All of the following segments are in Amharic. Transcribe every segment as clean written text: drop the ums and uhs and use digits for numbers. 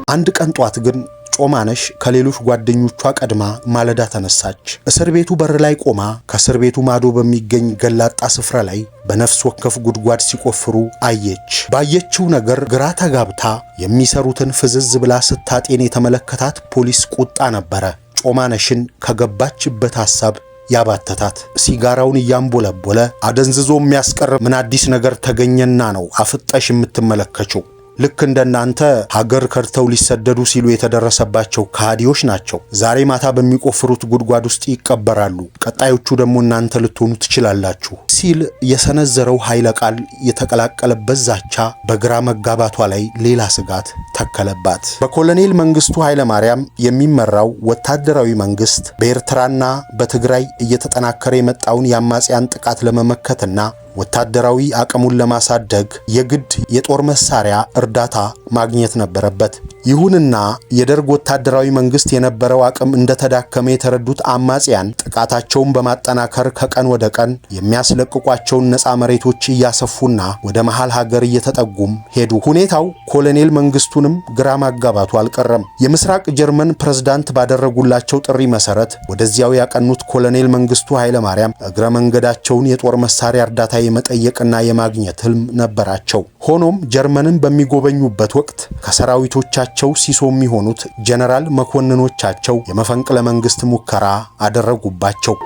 አንድ ቀን ጧት ግን ጮማነሽ ከሌሎች ጓደኞቿ ቀድማ ማለዳ ተነሳች። እስር ቤቱ በር ላይ ቆማ ከእስር ቤቱ ማዶ በሚገኝ ገላጣ ስፍራ ላይ በነፍስ ወከፍ ጉድጓድ ሲቆፍሩ አየች። ባየችው ነገር ግራ ተጋብታ የሚሰሩትን ፍዝዝ ብላ ስታጤን የተመለከታት ፖሊስ ቁጣ ነበረ ጮማነሽን ከገባችበት ሐሳብ ያባተታት። ሲጋራውን እያንቦለቦለ አደንዝዞ የሚያስቀር ምን አዲስ ነገር ተገኘና ነው አፍጠሽ የምትመለከችው? ልክ እንደናንተ ሀገር ከርተው ሊሰደዱ ሲሉ የተደረሰባቸው ከሃዲዎች ናቸው። ዛሬ ማታ በሚቆፍሩት ጉድጓድ ውስጥ ይቀበራሉ። ቀጣዮቹ ደግሞ እናንተ ልትሆኑ ትችላላችሁ ሲል የሰነዘረው ኃይለ ቃል የተቀላቀለበት ዛቻ በግራ መጋባቷ ላይ ሌላ ስጋት ተከለባት። በኮሎኔል መንግስቱ ኃይለ ማርያም የሚመራው ወታደራዊ መንግስት በኤርትራና በትግራይ እየተጠናከረ የመጣውን የአማጽያን ጥቃት ለመመከትና ወታደራዊ አቅሙን ለማሳደግ የግድ የጦር መሳሪያ እርዳታ ማግኘት ነበረበት። ይሁንና የደርግ ወታደራዊ መንግስት የነበረው አቅም እንደተዳከመ የተረዱት አማጽያን ጥቃታቸውን በማጠናከር ከቀን ወደ ቀን የሚያስለቅቋቸውን ነፃ መሬቶች እያሰፉና ወደ መሃል ሀገር እየተጠጉም ሄዱ። ሁኔታው ኮሎኔል መንግስቱንም ግራ ማጋባቱ አልቀረም። የምስራቅ ጀርመን ፕሬዝዳንት ባደረጉላቸው ጥሪ መሰረት ወደዚያው ያቀኑት ኮሎኔል መንግስቱ ኃይለ ማርያም እግረ መንገዳቸውን የጦር መሳሪያ እርዳታ የመጠየቅና የማግኘት ህልም ነበራቸው። ሆኖም ጀርመንን በሚጎበኙበት ወቅት ከሰራዊቶቻቸው ሲሶ የሚሆኑት ጀነራል መኮንኖቻቸው የመፈንቅለ መንግስት ሙከራ አደረጉባቸው።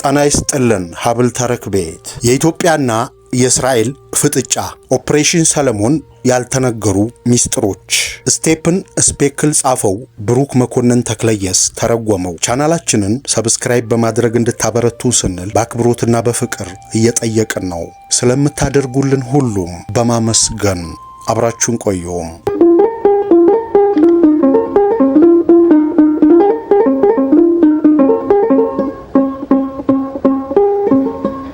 ጤና ይስጥልን ሀብል ተረክ ቤት የኢትዮጵያና የእስራኤል ፍጥጫ ኦፕሬሽን ሰለሞን ያልተነገሩ ሚስጥሮች ስቴፕን ስፔክል ጻፈው፣ ብሩክ መኮንን ተክለየስ ተረጎመው። ቻናላችንን ሰብስክራይብ በማድረግ እንድታበረቱ ስንል በአክብሮትና በፍቅር እየጠየቅን ነው። ስለምታደርጉልን ሁሉም በማመስገን አብራችሁን ቆዩ።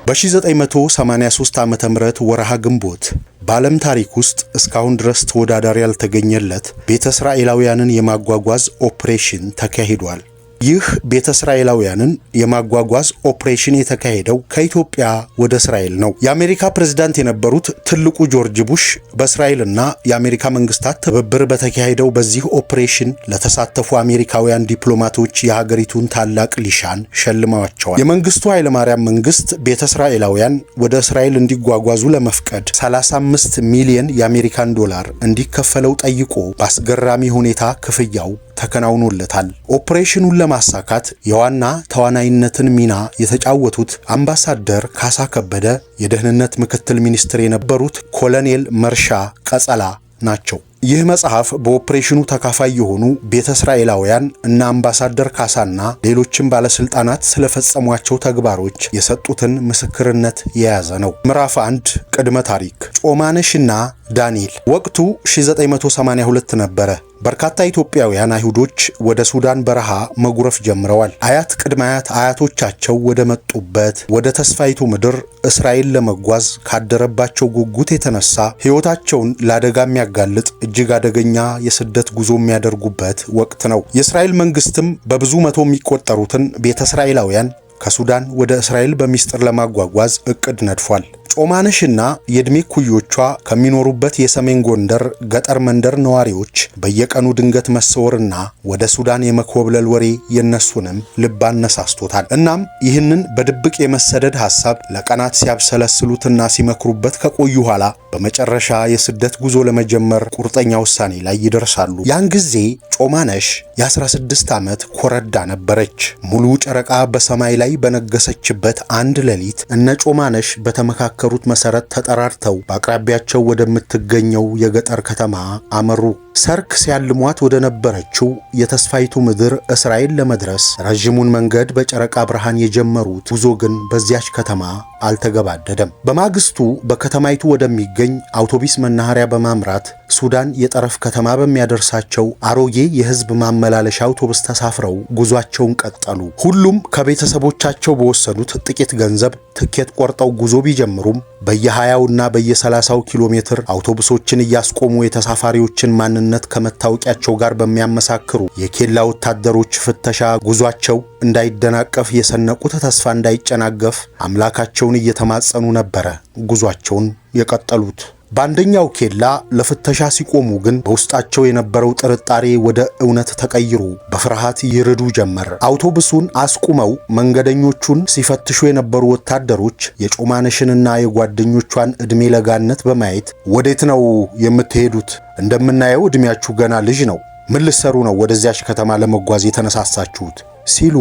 በ1983 ዓመተ ምህረት ወርሃ ግንቦት በዓለም ታሪክ ውስጥ እስካሁን ድረስ ተወዳዳሪ ያልተገኘለት ቤተ እስራኤላውያንን የማጓጓዝ ኦፕሬሽን ተካሂዷል። ይህ ቤተ እስራኤላውያንን የማጓጓዝ ኦፕሬሽን የተካሄደው ከኢትዮጵያ ወደ እስራኤል ነው። የአሜሪካ ፕሬዝዳንት የነበሩት ትልቁ ጆርጅ ቡሽ በእስራኤልና የአሜሪካ መንግስታት ትብብር በተካሄደው በዚህ ኦፕሬሽን ለተሳተፉ አሜሪካውያን ዲፕሎማቶች የሀገሪቱን ታላቅ ሊሻን ሸልመዋቸዋል። የመንግስቱ ኃይለማርያም መንግስት ቤተ እስራኤላውያን ወደ እስራኤል እንዲጓጓዙ ለመፍቀድ 35 ሚሊዮን የአሜሪካን ዶላር እንዲከፈለው ጠይቆ በአስገራሚ ሁኔታ ክፍያው ተከናውኖለታል። ኦፕሬሽኑን ለማሳካት የዋና ተዋናይነትን ሚና የተጫወቱት አምባሳደር ካሳ ከበደ፣ የደህንነት ምክትል ሚኒስትር የነበሩት ኮሎኔል መርሻ ቀጸላ ናቸው። ይህ መጽሐፍ በኦፕሬሽኑ ተካፋይ የሆኑ ቤተ እስራኤላውያን እና አምባሳደር ካሳና ሌሎችም ባለስልጣናት ስለፈጸሟቸው ተግባሮች የሰጡትን ምስክርነት የያዘ ነው። ምዕራፍ 1 ቅድመ ታሪክ። ጮማነሽና ዳንኤል። ወቅቱ 1982 ነበረ። በርካታ ኢትዮጵያውያን አይሁዶች ወደ ሱዳን በረሃ መጉረፍ ጀምረዋል። አያት ቅድመ አያቶቻቸው ወደ መጡበት ወደ ተስፋይቱ ምድር እስራኤል ለመጓዝ ካደረባቸው ጉጉት የተነሳ ሕይወታቸውን ለአደጋ የሚያጋልጥ እጅግ አደገኛ የስደት ጉዞ የሚያደርጉበት ወቅት ነው። የእስራኤል መንግስትም በብዙ መቶ የሚቆጠሩትን ቤተ እስራኤላውያን ከሱዳን ወደ እስራኤል በሚስጥር ለማጓጓዝ እቅድ ነድፏል። ጮማነሽና የዕድሜ ኩዮቿ ከሚኖሩበት የሰሜን ጎንደር ገጠር መንደር ነዋሪዎች በየቀኑ ድንገት መሰወርና ወደ ሱዳን የመኮብለል ወሬ የነሱንም ልብ አነሳስቶታል። እናም ይህንን በድብቅ የመሰደድ ሐሳብ ለቀናት ሲያብሰለስሉትና ሲመክሩበት ከቆዩ ኋላ በመጨረሻ የስደት ጉዞ ለመጀመር ቁርጠኛ ውሳኔ ላይ ይደርሳሉ። ያን ጊዜ ጮማነሽ የ16 ዓመት ኮረዳ ነበረች። ሙሉ ጨረቃ በሰማይ ላይ በነገሰችበት አንድ ሌሊት እነ ጮማነሽ በተመካከሩት መሰረት ተጠራርተው በአቅራቢያቸው ወደምትገኘው የገጠር ከተማ አመሩ። ሰርክ ሲያልሟት ወደ ነበረችው የተስፋይቱ ምድር እስራኤል ለመድረስ ረዥሙን መንገድ በጨረቃ ብርሃን የጀመሩት ጉዞ ግን በዚያች ከተማ አልተገባደደም። በማግስቱ በከተማይቱ ወደሚገኝ አውቶቡስ መናኸሪያ በማምራት ሱዳን የጠረፍ ከተማ በሚያደርሳቸው አሮጌ የሕዝብ ማመላለሻ አውቶቡስ ተሳፍረው ጉዟቸውን ቀጠሉ። ሁሉም ከቤተሰቦቻቸው በወሰዱት ጥቂት ገንዘብ ትኬት ቆርጠው ጉዞ ቢጀምሩም በየ20ና በየ30 ኪሎ ሜትር አውቶቡሶችን እያስቆሙ የተሳፋሪዎችን ማንነት ከመታወቂያቸው ጋር በሚያመሳክሩ የኬላ ወታደሮች ፍተሻ ጉዟቸው እንዳይደናቀፍ የሰነቁት ተስፋ እንዳይጨናገፍ አምላካቸውን እየተማጸኑ ነበረ ጉዟቸውን የቀጠሉት። በአንደኛው ኬላ ለፍተሻ ሲቆሙ ግን በውስጣቸው የነበረው ጥርጣሬ ወደ እውነት ተቀይሮ በፍርሃት ይርዱ ጀመር። አውቶቡሱን አስቁመው መንገደኞቹን ሲፈትሹ የነበሩ ወታደሮች የጮማነሽንና የጓደኞቿን ዕድሜ ለጋነት በማየት ወዴት ነው የምትሄዱት? እንደምናየው ዕድሜያችሁ ገና ልጅ ነው። ምን ልትሰሩ ነው ወደዚያች ከተማ ለመጓዝ የተነሳሳችሁት? ሲሉ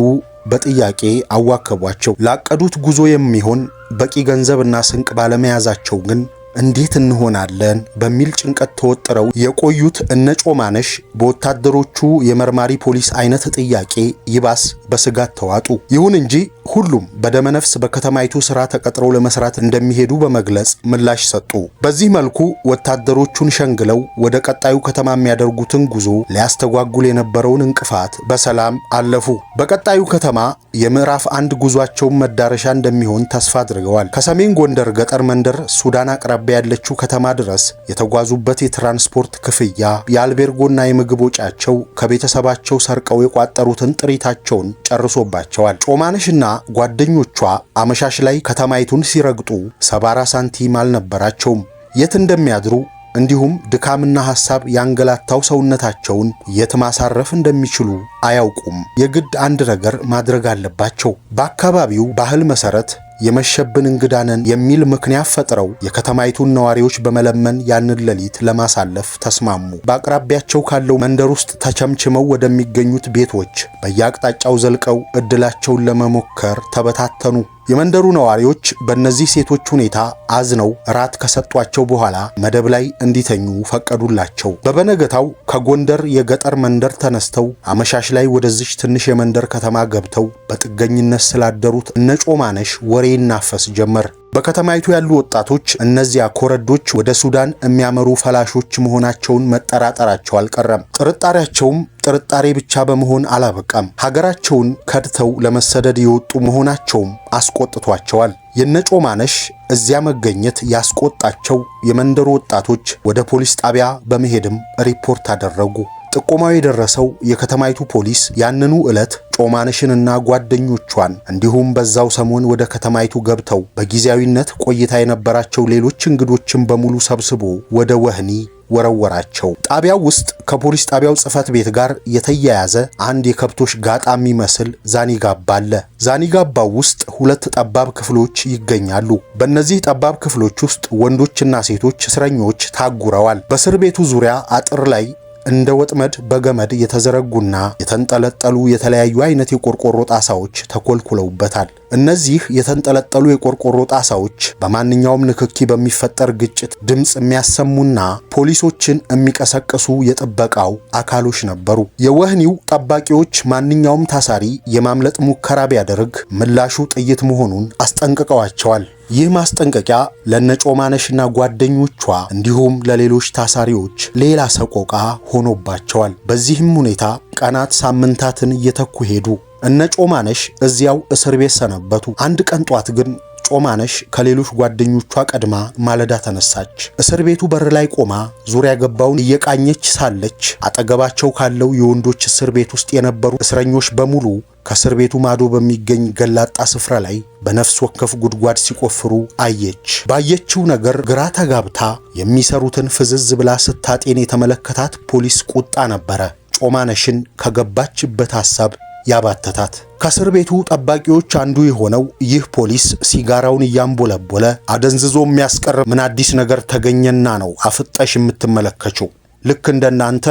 በጥያቄ አዋከቧቸው። ላቀዱት ጉዞ የሚሆን በቂ ገንዘብና ስንቅ ባለመያዛቸው ግን እንዴት እንሆናለን በሚል ጭንቀት ተወጥረው የቆዩት እነ ጮማነሽ በወታደሮቹ የመርማሪ ፖሊስ አይነት ጥያቄ ይባስ በስጋት ተዋጡ። ይሁን እንጂ ሁሉም በደመነፍስ በከተማይቱ ሥራ ተቀጥረው ለመስራት እንደሚሄዱ በመግለጽ ምላሽ ሰጡ። በዚህ መልኩ ወታደሮቹን ሸንግለው ወደ ቀጣዩ ከተማ የሚያደርጉትን ጉዞ ሊያስተጓጉል የነበረውን እንቅፋት በሰላም አለፉ። በቀጣዩ ከተማ የምዕራፍ 1 ጉዟቸውን መዳረሻ እንደሚሆን ተስፋ አድርገዋል። ከሰሜን ጎንደር ገጠር መንደር ሱዳን አቅራቢያ ያለችው ከተማ ድረስ የተጓዙበት የትራንስፖርት ክፍያ፣ የአልቤርጎና የምግብ ወጪያቸው ከቤተሰባቸው ሰርቀው የቋጠሩትን ጥሪታቸውን ጨርሶባቸዋል። ጮማነሽና ጓደኞቿ አመሻሽ ላይ ከተማይቱን ሲረግጡ 74 ሳንቲም አልነበራቸውም። የት እንደሚያድሩ እንዲሁም ድካምና ሐሳብ ያንገላታው ሰውነታቸውን የት ማሳረፍ እንደሚችሉ አያውቁም። የግድ አንድ ነገር ማድረግ አለባቸው። በአካባቢው ባህል መሰረት የመሸብን እንግዳነን የሚል ምክንያት ፈጥረው የከተማይቱን ነዋሪዎች በመለመን ያንን ሌሊት ለማሳለፍ ተስማሙ። በአቅራቢያቸው ካለው መንደር ውስጥ ተቸምችመው ወደሚገኙት ቤቶች በየአቅጣጫው ዘልቀው እድላቸውን ለመሞከር ተበታተኑ። የመንደሩ ነዋሪዎች በእነዚህ ሴቶች ሁኔታ አዝነው ራት ከሰጧቸው በኋላ መደብ ላይ እንዲተኙ ፈቀዱላቸው። በበነገታው ከጎንደር የገጠር መንደር ተነስተው አመሻሽ ላይ ወደዚች ትንሽ የመንደር ከተማ ገብተው በጥገኝነት ስላደሩት እነ ጮማነሽ ወሬ ይናፈስ ጀመር። በከተማይቱ ያሉ ወጣቶች እነዚያ ኮረዶች ወደ ሱዳን የሚያመሩ ፈላሾች መሆናቸውን መጠራጠራቸው አልቀረም። ጥርጣሬያቸውም ጥርጣሬ ብቻ በመሆን አላበቃም። ሀገራቸውን ከድተው ለመሰደድ የወጡ መሆናቸውም አስቆጥቷቸዋል። የነጮማነሽ እዚያ መገኘት ያስቆጣቸው የመንደሩ ወጣቶች ወደ ፖሊስ ጣቢያ በመሄድም ሪፖርት አደረጉ። ጥቆማው የደረሰው የከተማይቱ ፖሊስ ያንኑ ዕለት ጮማነሽንና ጓደኞቿን እንዲሁም በዛው ሰሞን ወደ ከተማይቱ ገብተው በጊዜያዊነት ቆይታ የነበራቸው ሌሎች እንግዶችን በሙሉ ሰብስቦ ወደ ወህኒ ወረወራቸው። ጣቢያው ውስጥ ከፖሊስ ጣቢያው ጽሕፈት ቤት ጋር የተያያዘ አንድ የከብቶች ጋጣ የሚመስል ዛኒጋባ አለ። ዛኒጋባው ውስጥ 2 ጠባብ ክፍሎች ይገኛሉ። በእነዚህ ጠባብ ክፍሎች ውስጥ ወንዶችና ሴቶች እስረኞች ታጉረዋል። በእስር ቤቱ ዙሪያ አጥር ላይ እንደ ወጥመድ በገመድ የተዘረጉና የተንጠለጠሉ የተለያዩ አይነት የቆርቆሮ ጣሳዎች ተኮልኩለውበታል። እነዚህ የተንጠለጠሉ የቆርቆሮ ጣሳዎች በማንኛውም ንክኪ በሚፈጠር ግጭት ድምፅ የሚያሰሙና ፖሊሶችን የሚቀሰቅሱ የጥበቃው አካሎች ነበሩ። የወህኒው ጠባቂዎች ማንኛውም ታሳሪ የማምለጥ ሙከራ ቢያደርግ ምላሹ ጥይት መሆኑን አስጠንቅቀዋቸዋል። ይህ ማስጠንቀቂያ ለነጮማነሽና ጓደኞቿ እንዲሁም ለሌሎች ታሳሪዎች ሌላ ሰቆቃ ሆኖባቸዋል። በዚህም ሁኔታ ቀናት ሳምንታትን እየተኩ ሄዱ። እነጮማነሽ እዚያው እስር ቤት ሰነበቱ። አንድ ቀን ጧት ግን ጮማነሽ ከሌሎች ጓደኞቿ ቀድማ ማለዳ ተነሳች። እስር ቤቱ በር ላይ ቆማ ዙሪያ ገባውን እየቃኘች ሳለች አጠገባቸው ካለው የወንዶች እስር ቤት ውስጥ የነበሩ እስረኞች በሙሉ ከእስር ቤቱ ማዶ በሚገኝ ገላጣ ስፍራ ላይ በነፍስ ወከፍ ጉድጓድ ሲቆፍሩ አየች። ባየችው ነገር ግራ ተጋብታ የሚሰሩትን ፍዝዝ ብላ ስታጤን የተመለከታት ፖሊስ ቁጣ ነበረ ጮማነሽን ከገባችበት ሐሳብ ያባተታት። ከእስር ቤቱ ጠባቂዎች አንዱ የሆነው ይህ ፖሊስ ሲጋራውን እያንቦለቦለ አደንዝዞ የሚያስቀር ምን አዲስ ነገር ተገኘና ነው አፍጠሽ የምትመለከችው? ልክ እንደናንተ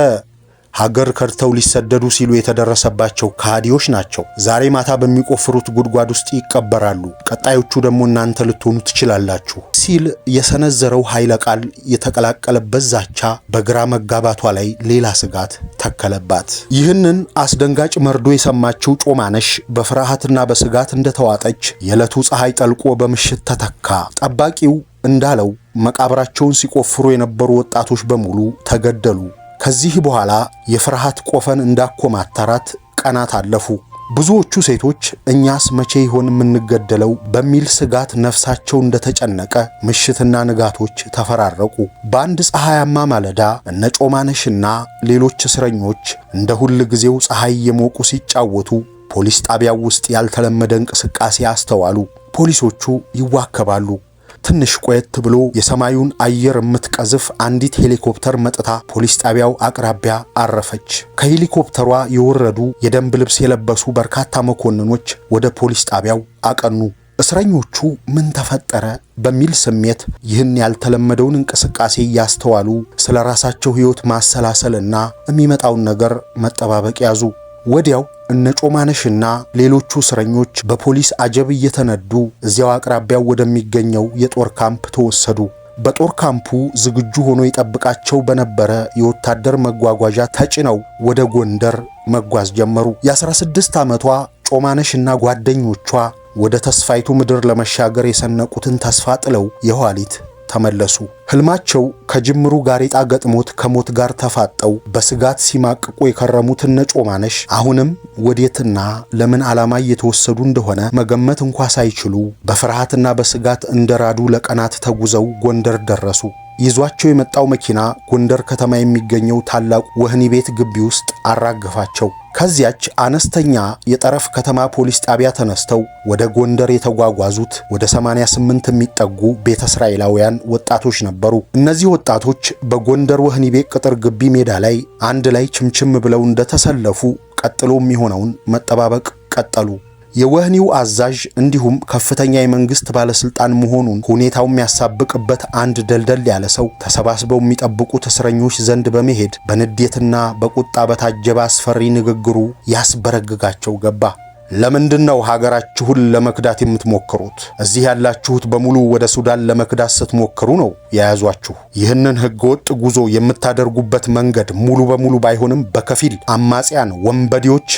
ሀገር ከድተው ሊሰደዱ ሲሉ የተደረሰባቸው ከሃዲዎች ናቸው። ዛሬ ማታ በሚቆፍሩት ጉድጓድ ውስጥ ይቀበራሉ። ቀጣዮቹ ደግሞ እናንተ ልትሆኑ ትችላላችሁ ሲል የሰነዘረው ኃይለ ቃል የተቀላቀለበት ዛቻ በግራ መጋባቷ ላይ ሌላ ስጋት ተከለባት። ይህንን አስደንጋጭ መርዶ የሰማችው ጮማነሽ በፍርሃትና በስጋት እንደተዋጠች የዕለቱ ፀሐይ ጠልቆ በምሽት ተተካ። ጠባቂው እንዳለው መቃብራቸውን ሲቆፍሩ የነበሩ ወጣቶች በሙሉ ተገደሉ። ከዚህ በኋላ የፍርሃት ቆፈን እንዳኮማተራት ቀናት አለፉ። ብዙዎቹ ሴቶች እኛስ መቼ ይሆን የምንገደለው በሚል ስጋት ነፍሳቸው እንደተጨነቀ ምሽትና ንጋቶች ተፈራረቁ። በአንድ ፀሐያማ ማለዳ እነ ጮማነሽና ሌሎች እስረኞች እንደ ሁል ጊዜው ፀሐይ የሞቁ ሲጫወቱ ፖሊስ ጣቢያው ውስጥ ያልተለመደ እንቅስቃሴ አስተዋሉ። ፖሊሶቹ ይዋከባሉ። ትንሽ ቆየት ብሎ የሰማዩን አየር የምትቀዝፍ አንዲት ሄሊኮፕተር መጥታ ፖሊስ ጣቢያው አቅራቢያ አረፈች። ከሄሊኮፕተሯ የወረዱ የደንብ ልብስ የለበሱ በርካታ መኮንኖች ወደ ፖሊስ ጣቢያው አቀኑ። እስረኞቹ ምን ተፈጠረ በሚል ስሜት ይህን ያልተለመደውን እንቅስቃሴ እያስተዋሉ ስለ ራሳቸው ሕይወት ማሰላሰልና የሚመጣውን ነገር መጠባበቅ ያዙ። ወዲያው እነ ጮማነሽና ሌሎቹ እስረኞች በፖሊስ አጀብ እየተነዱ እዚያው አቅራቢያው ወደሚገኘው የጦር ካምፕ ተወሰዱ። በጦር ካምፑ ዝግጁ ሆኖ ይጠብቃቸው በነበረ የወታደር መጓጓዣ ተጭነው ወደ ጎንደር መጓዝ ጀመሩ። የ16 ዓመቷ ጮማነሽና ጓደኞቿ ወደ ተስፋይቱ ምድር ለመሻገር የሰነቁትን ተስፋ ጥለው የኋሊት ተመለሱ። ህልማቸው ከጅምሩ ጋሬጣ ገጥሞት ከሞት ጋር ተፋጠው በስጋት ሲማቅቁ የከረሙት እነ ጮማነሽ አሁንም ወዴትና ለምን ዓላማ እየተወሰዱ እንደሆነ መገመት እንኳ ሳይችሉ በፍርሃትና በስጋት እንደራዱ ለቀናት ተጉዘው ጎንደር ደረሱ። ይዟቸው የመጣው መኪና ጎንደር ከተማ የሚገኘው ታላቁ ወህኒ ቤት ግቢ ውስጥ አራገፋቸው። ከዚያች አነስተኛ የጠረፍ ከተማ ፖሊስ ጣቢያ ተነስተው ወደ ጎንደር የተጓጓዙት ወደ 88 የሚጠጉ ቤተ እስራኤላውያን ወጣቶች ነበሩ። እነዚህ ወጣቶች በጎንደር ወህኒ ቤት ቅጥር ግቢ ሜዳ ላይ አንድ ላይ ችምችም ብለው እንደተሰለፉ ቀጥሎ የሚሆነውን መጠባበቅ ቀጠሉ። የወህኒው አዛዥ እንዲሁም ከፍተኛ የመንግስት ባለስልጣን መሆኑን ሁኔታው የሚያሳብቅበት አንድ ደልደል ያለ ሰው ተሰባስበው የሚጠብቁት እስረኞች ዘንድ በመሄድ በንዴትና በቁጣ በታጀበ አስፈሪ ንግግሩ ያስበረግጋቸው ገባ። ለምንድነው ሀገራችሁን ለመክዳት የምትሞክሩት? እዚህ ያላችሁት በሙሉ ወደ ሱዳን ለመክዳት ስትሞክሩ ነው የያዟችሁ። ይህንን ህገወጥ ጉዞ የምታደርጉበት መንገድ ሙሉ በሙሉ ባይሆንም በከፊል አማጽያን ወንበዴዎች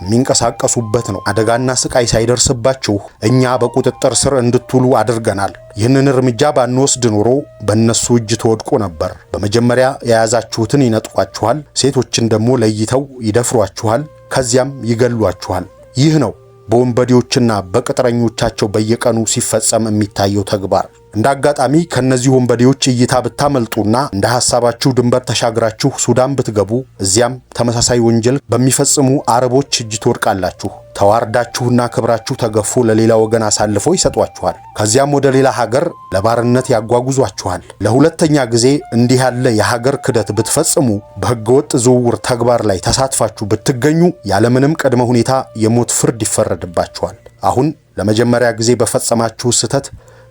የሚንቀሳቀሱበት ነው። አደጋና ስቃይ ሳይደርስባችሁ እኛ በቁጥጥር ስር እንድትውሉ አድርገናል። ይህንን እርምጃ ባንወስድ ኖሮ በእነሱ እጅ ተወድቆ ነበር። በመጀመሪያ የያዛችሁትን ይነጥቋችኋል፣ ሴቶችን ደግሞ ለይተው ይደፍሯችኋል፣ ከዚያም ይገሏችኋል። ይህ ነው በወንበዴዎችና በቅጥረኞቻቸው በየቀኑ ሲፈጸም የሚታየው ተግባር። እንደ አጋጣሚ ከነዚህ ወንበዴዎች እይታ ብታመልጡና እንደ ሐሳባችሁ ድንበር ተሻግራችሁ ሱዳን ብትገቡ እዚያም ተመሳሳይ ወንጀል በሚፈጽሙ አረቦች እጅ ትወድቃላችሁ። ተዋርዳችሁና ክብራችሁ ተገፎ ለሌላ ወገን አሳልፈው ይሰጧችኋል። ከዚያም ወደ ሌላ ሀገር ለባርነት ያጓጉዟችኋል። ለሁለተኛ ጊዜ እንዲህ ያለ የሀገር ክደት ብትፈጽሙ፣ በህገወጥ ዝውውር ተግባር ላይ ተሳትፋችሁ ብትገኙ ያለምንም ቅድመ ሁኔታ የሞት ፍርድ ይፈረድባችኋል። አሁን ለመጀመሪያ ጊዜ በፈጸማችሁ ስህተት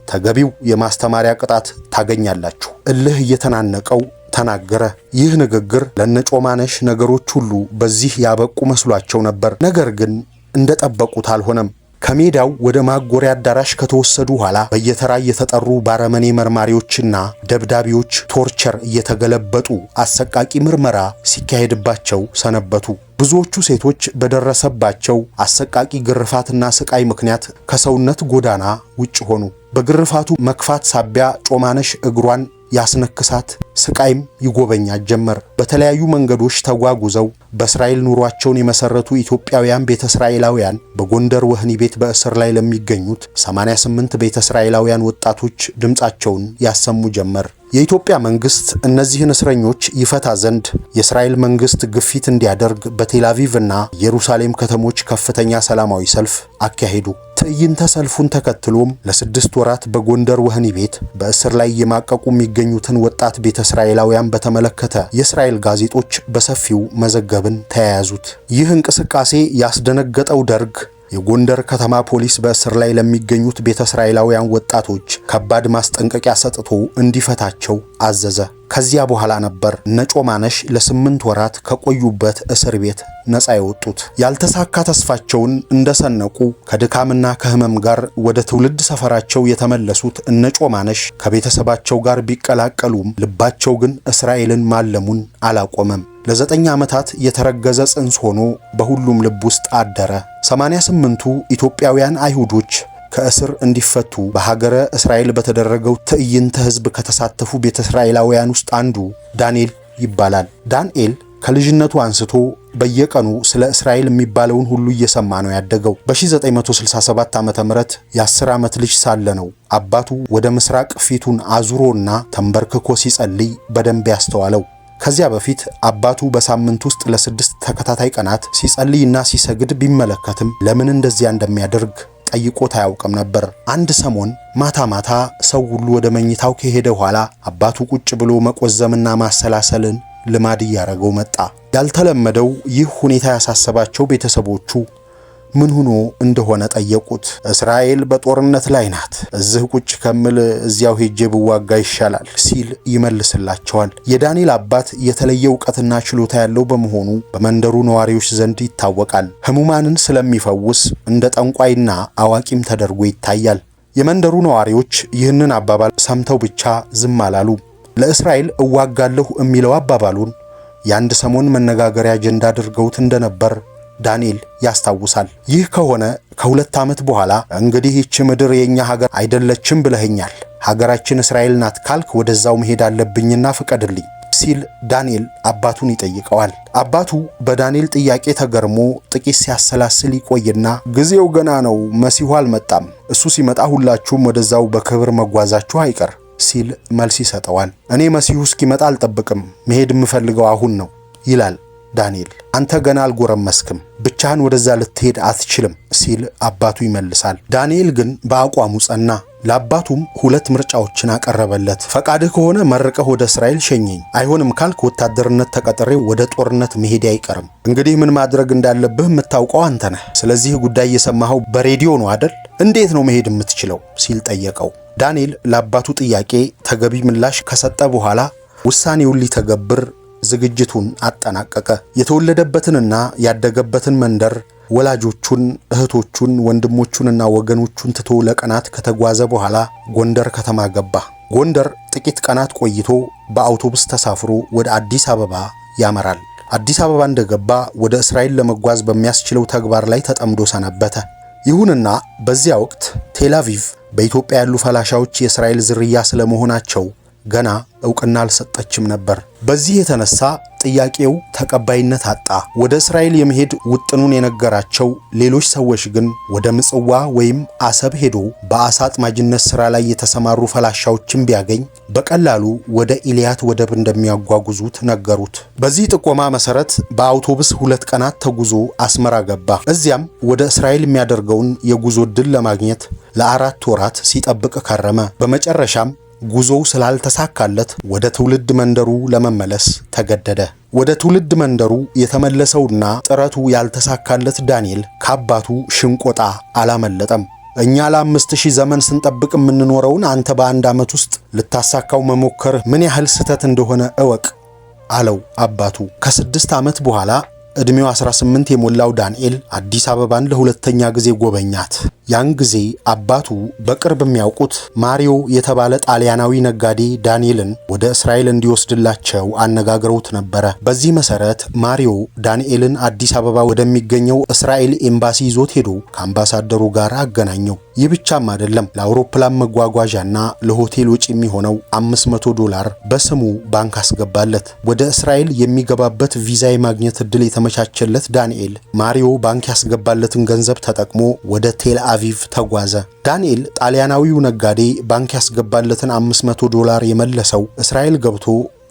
ተገቢው የማስተማሪያ ቅጣት ታገኛላችሁ። እልህ እየተናነቀው ተናገረ። ይህ ንግግር ለነጮማነሽ ነገሮች ሁሉ በዚህ ያበቁ መስሏቸው ነበር። ነገር ግን እንደጠበቁት አልሆነም። ከሜዳው ወደ ማጎሪያ አዳራሽ ከተወሰዱ ኋላ በየተራ እየተጠሩ ባረመኔ መርማሪዎችና ደብዳቤዎች ቶርቸር እየተገለበጡ አሰቃቂ ምርመራ ሲካሄድባቸው ሰነበቱ። ብዙዎቹ ሴቶች በደረሰባቸው አሰቃቂ ግርፋትና ስቃይ ምክንያት ከሰውነት ጎዳና ውጭ ሆኑ። በግርፋቱ መክፋት ሳቢያ ጮማነሽ እግሯን ያስነክሳት፣ ስቃይም ይጎበኛት ጀመር። በተለያዩ መንገዶች ተጓጉዘው በእስራኤል ኑሯቸውን የመሰረቱ ኢትዮጵያውያን ቤተ እስራኤላውያን በጎንደር ወህኒ ቤት በእስር ላይ ለሚገኙት 88 ቤተ እስራኤላውያን ወጣቶች ድምጻቸውን ያሰሙ ጀመር። የኢትዮጵያ መንግስት እነዚህን እስረኞች ይፈታ ዘንድ የእስራኤል መንግስት ግፊት እንዲያደርግ በቴልአቪቭ እና ኢየሩሳሌም ከተሞች ከፍተኛ ሰላማዊ ሰልፍ አካሄዱ። ትዕይንተ ሰልፉን ተከትሎም ለ6 ወራት በጎንደር ወህኒ ቤት በእስር ላይ የማቀቁ የሚገኙትን ወጣት ቤተ እስራኤላውያን በተመለከተ የእስራኤል ጋዜጦች በሰፊው መዘገብን ተያያዙት። ይህ እንቅስቃሴ ያስደነገጠው ደርግ የጎንደር ከተማ ፖሊስ በእስር ላይ ለሚገኙት ቤተ እስራኤላውያን ወጣቶች ከባድ ማስጠንቀቂያ ሰጥቶ እንዲፈታቸው አዘዘ። ከዚያ በኋላ ነበር ነጮማነሽ ለ8 ወራት ከቆዩበት እስር ቤት ነፃ የወጡት። ያልተሳካ ተስፋቸውን እንደሰነቁ ከድካምና ከህመም ጋር ወደ ትውልድ ሰፈራቸው የተመለሱት ነጮማነሽ ከቤተሰባቸው ጋር ቢቀላቀሉም ልባቸው ግን እስራኤልን ማለሙን አላቆመም። ለ9 ዓመታት የተረገዘ ጽንስ ሆኖ በሁሉም ልብ ውስጥ አደረ። 88ቱ ኢትዮጵያውያን አይሁዶች ከእስር እንዲፈቱ በሀገረ እስራኤል በተደረገው ትዕይንተ ህዝብ ከተሳተፉ ቤተ እስራኤላውያን ውስጥ አንዱ ዳንኤል ይባላል። ዳንኤል ከልጅነቱ አንስቶ በየቀኑ ስለ እስራኤል የሚባለውን ሁሉ እየሰማ ነው ያደገው። በ1967 ዓመተ ምህረት የ10 ዓመት ልጅ ሳለ ነው አባቱ ወደ ምስራቅ ፊቱን አዙሮና ተንበርክኮ ሲጸልይ በደንብ ያስተዋለው። ከዚያ በፊት አባቱ በሳምንት ውስጥ ለ6 ተከታታይ ቀናት ሲጸልይና ሲሰግድ ቢመለከትም ለምን እንደዚያ እንደሚያደርግ ጠይቆት አያውቅም ነበር። አንድ ሰሞን ማታ ማታ ሰው ሁሉ ወደ መኝታው ከሄደ በኋላ አባቱ ቁጭ ብሎ መቆዘምና ማሰላሰልን ልማድ እያደረገው መጣ። ያልተለመደው ይህ ሁኔታ ያሳሰባቸው ቤተሰቦቹ ምን ሆኖ እንደሆነ ጠየቁት። እስራኤል በጦርነት ላይ ናት፣ እዚህ ቁጭ ከምል እዚያው ሄጄ ብዋጋ ይሻላል ሲል ይመልስላቸዋል። የዳንኤል አባት የተለየ ዕውቀትና ችሎታ ያለው በመሆኑ በመንደሩ ነዋሪዎች ዘንድ ይታወቃል። ሕሙማንን ስለሚፈውስ እንደ ጠንቋይና አዋቂም ተደርጎ ይታያል። የመንደሩ ነዋሪዎች ይህንን አባባል ሰምተው ብቻ ዝም አላሉ። ለእስራኤል እዋጋለሁ የሚለው አባባሉን የአንድ ሰሞን መነጋገሪያ አጀንዳ አድርገውት እንደነበር ዳንኤል ያስታውሳል። ይህ ከሆነ ከ2 ዓመት በኋላ እንግዲህ ይህች ምድር የኛ ሀገር አይደለችም ብለኸኛል፣ ሀገራችን እስራኤል ናት ካልክ ወደዛው መሄድ አለብኝና ፍቀድልኝ ሲል ዳንኤል አባቱን ይጠይቀዋል። አባቱ በዳንኤል ጥያቄ ተገርሞ ጥቂት ሲያሰላስል ይቆይና ጊዜው ገና ነው፣ መሲሁ አልመጣም፣ እሱ ሲመጣ ሁላችሁም ወደዛው በክብር መጓዛችሁ አይቀር ሲል መልስ ይሰጠዋል። እኔ መሲሁ እስኪመጣ አልጠብቅም፣ መሄድ የምፈልገው አሁን ነው ይላል ዳንኤል። አንተ ገና አልጎረመስክም፣ ብቻህን ወደዛ ልትሄድ አትችልም ሲል አባቱ ይመልሳል። ዳንኤል ግን በአቋሙ ጸና። ለአባቱም 2 ምርጫዎችን አቀረበለት። ፈቃድህ ከሆነ መርቀህ ወደ እስራኤል ሸኘኝ፣ አይሆንም ካልክ ወታደርነት ተቀጥሬ ወደ ጦርነት መሄድ አይቀርም። እንግዲህ ምን ማድረግ እንዳለብህ የምታውቀው አንተ ነህ። ስለዚህ ጉዳይ የሰማኸው በሬዲዮ ነው አደል? እንዴት ነው መሄድ የምትችለው ሲል ጠየቀው። ዳንኤል ለአባቱ ጥያቄ ተገቢ ምላሽ ከሰጠ በኋላ ውሳኔውን ሊተገብር ዝግጅቱን አጠናቀቀ። የተወለደበትንና ያደገበትን መንደር፣ ወላጆቹን፣ እህቶቹን፣ ወንድሞቹንና ወገኖቹን ትቶ ለቀናት ከተጓዘ በኋላ ጎንደር ከተማ ገባ። ጎንደር ጥቂት ቀናት ቆይቶ በአውቶቡስ ተሳፍሮ ወደ አዲስ አበባ ያመራል። አዲስ አበባ እንደገባ ወደ እስራኤል ለመጓዝ በሚያስችለው ተግባር ላይ ተጠምዶ ሰነበተ። ይሁንና በዚያ ወቅት ቴል አቪቭ በኢትዮጵያ ያሉ ፈላሻዎች የእስራኤል ዝርያ ስለመሆናቸው ገና ዕውቅና አልሰጠችም ነበር። በዚህ የተነሳ ጥያቄው ተቀባይነት አጣ። ወደ እስራኤል የመሄድ ውጥኑን የነገራቸው ሌሎች ሰዎች ግን ወደ ምጽዋ ወይም አሰብ ሄዶ በአሳ አጥማጅነት ሥራ ላይ የተሰማሩ ፈላሻዎችን ቢያገኝ በቀላሉ ወደ ኢልያት ወደብ እንደሚያጓጉዙት ነገሩት። በዚህ ጥቆማ መሰረት በአውቶቡስ 2 ቀናት ተጉዞ አስመራ ገባ። እዚያም ወደ እስራኤል የሚያደርገውን የጉዞ ዕድል ለማግኘት ለ4 ወራት ሲጠብቅ ከረመ። በመጨረሻም ጉዞው ስላልተሳካለት ወደ ትውልድ መንደሩ ለመመለስ ተገደደ። ወደ ትውልድ መንደሩ የተመለሰውና ጥረቱ ያልተሳካለት ዳንኤል ከአባቱ ሽንቆጣ አላመለጠም። እኛ ለ5000 ዘመን ስንጠብቅ የምንኖረውን አንተ በ1 ዓመት ውስጥ ልታሳካው መሞከር ምን ያህል ስህተት እንደሆነ እወቅ አለው አባቱ። ከ6 ዓመት በኋላ ዕድሜው 18 የሞላው ዳንኤል አዲስ አበባን ለሁለተኛ ጊዜ ጎበኛት። ያን ጊዜ አባቱ በቅርብ የሚያውቁት ማሪዮ የተባለ ጣሊያናዊ ነጋዴ ዳንኤልን ወደ እስራኤል እንዲወስድላቸው አነጋግረውት ነበረ። በዚህ መሰረት ማሪዮ ዳንኤልን አዲስ አበባ ወደሚገኘው እስራኤል ኤምባሲ ይዞት ሄዶ ከአምባሳደሩ ጋር አገናኘው። ይህ ብቻም አይደለም፣ ለአውሮፕላን መጓጓዣና ለሆቴል ወጪ የሚሆነው $500 በስሙ ባንክ አስገባለት። ወደ እስራኤል የሚገባበት ቪዛ የማግኘት ዕድል የተመቻቸለት ዳንኤል ማሪዮ ባንክ ያስገባለትን ገንዘብ ተጠቅሞ ወደ ቴል አቪቭ ተጓዘ። ዳንኤል ጣሊያናዊው ነጋዴ ባንክ ያስገባለትን $500 የመለሰው እስራኤል ገብቶ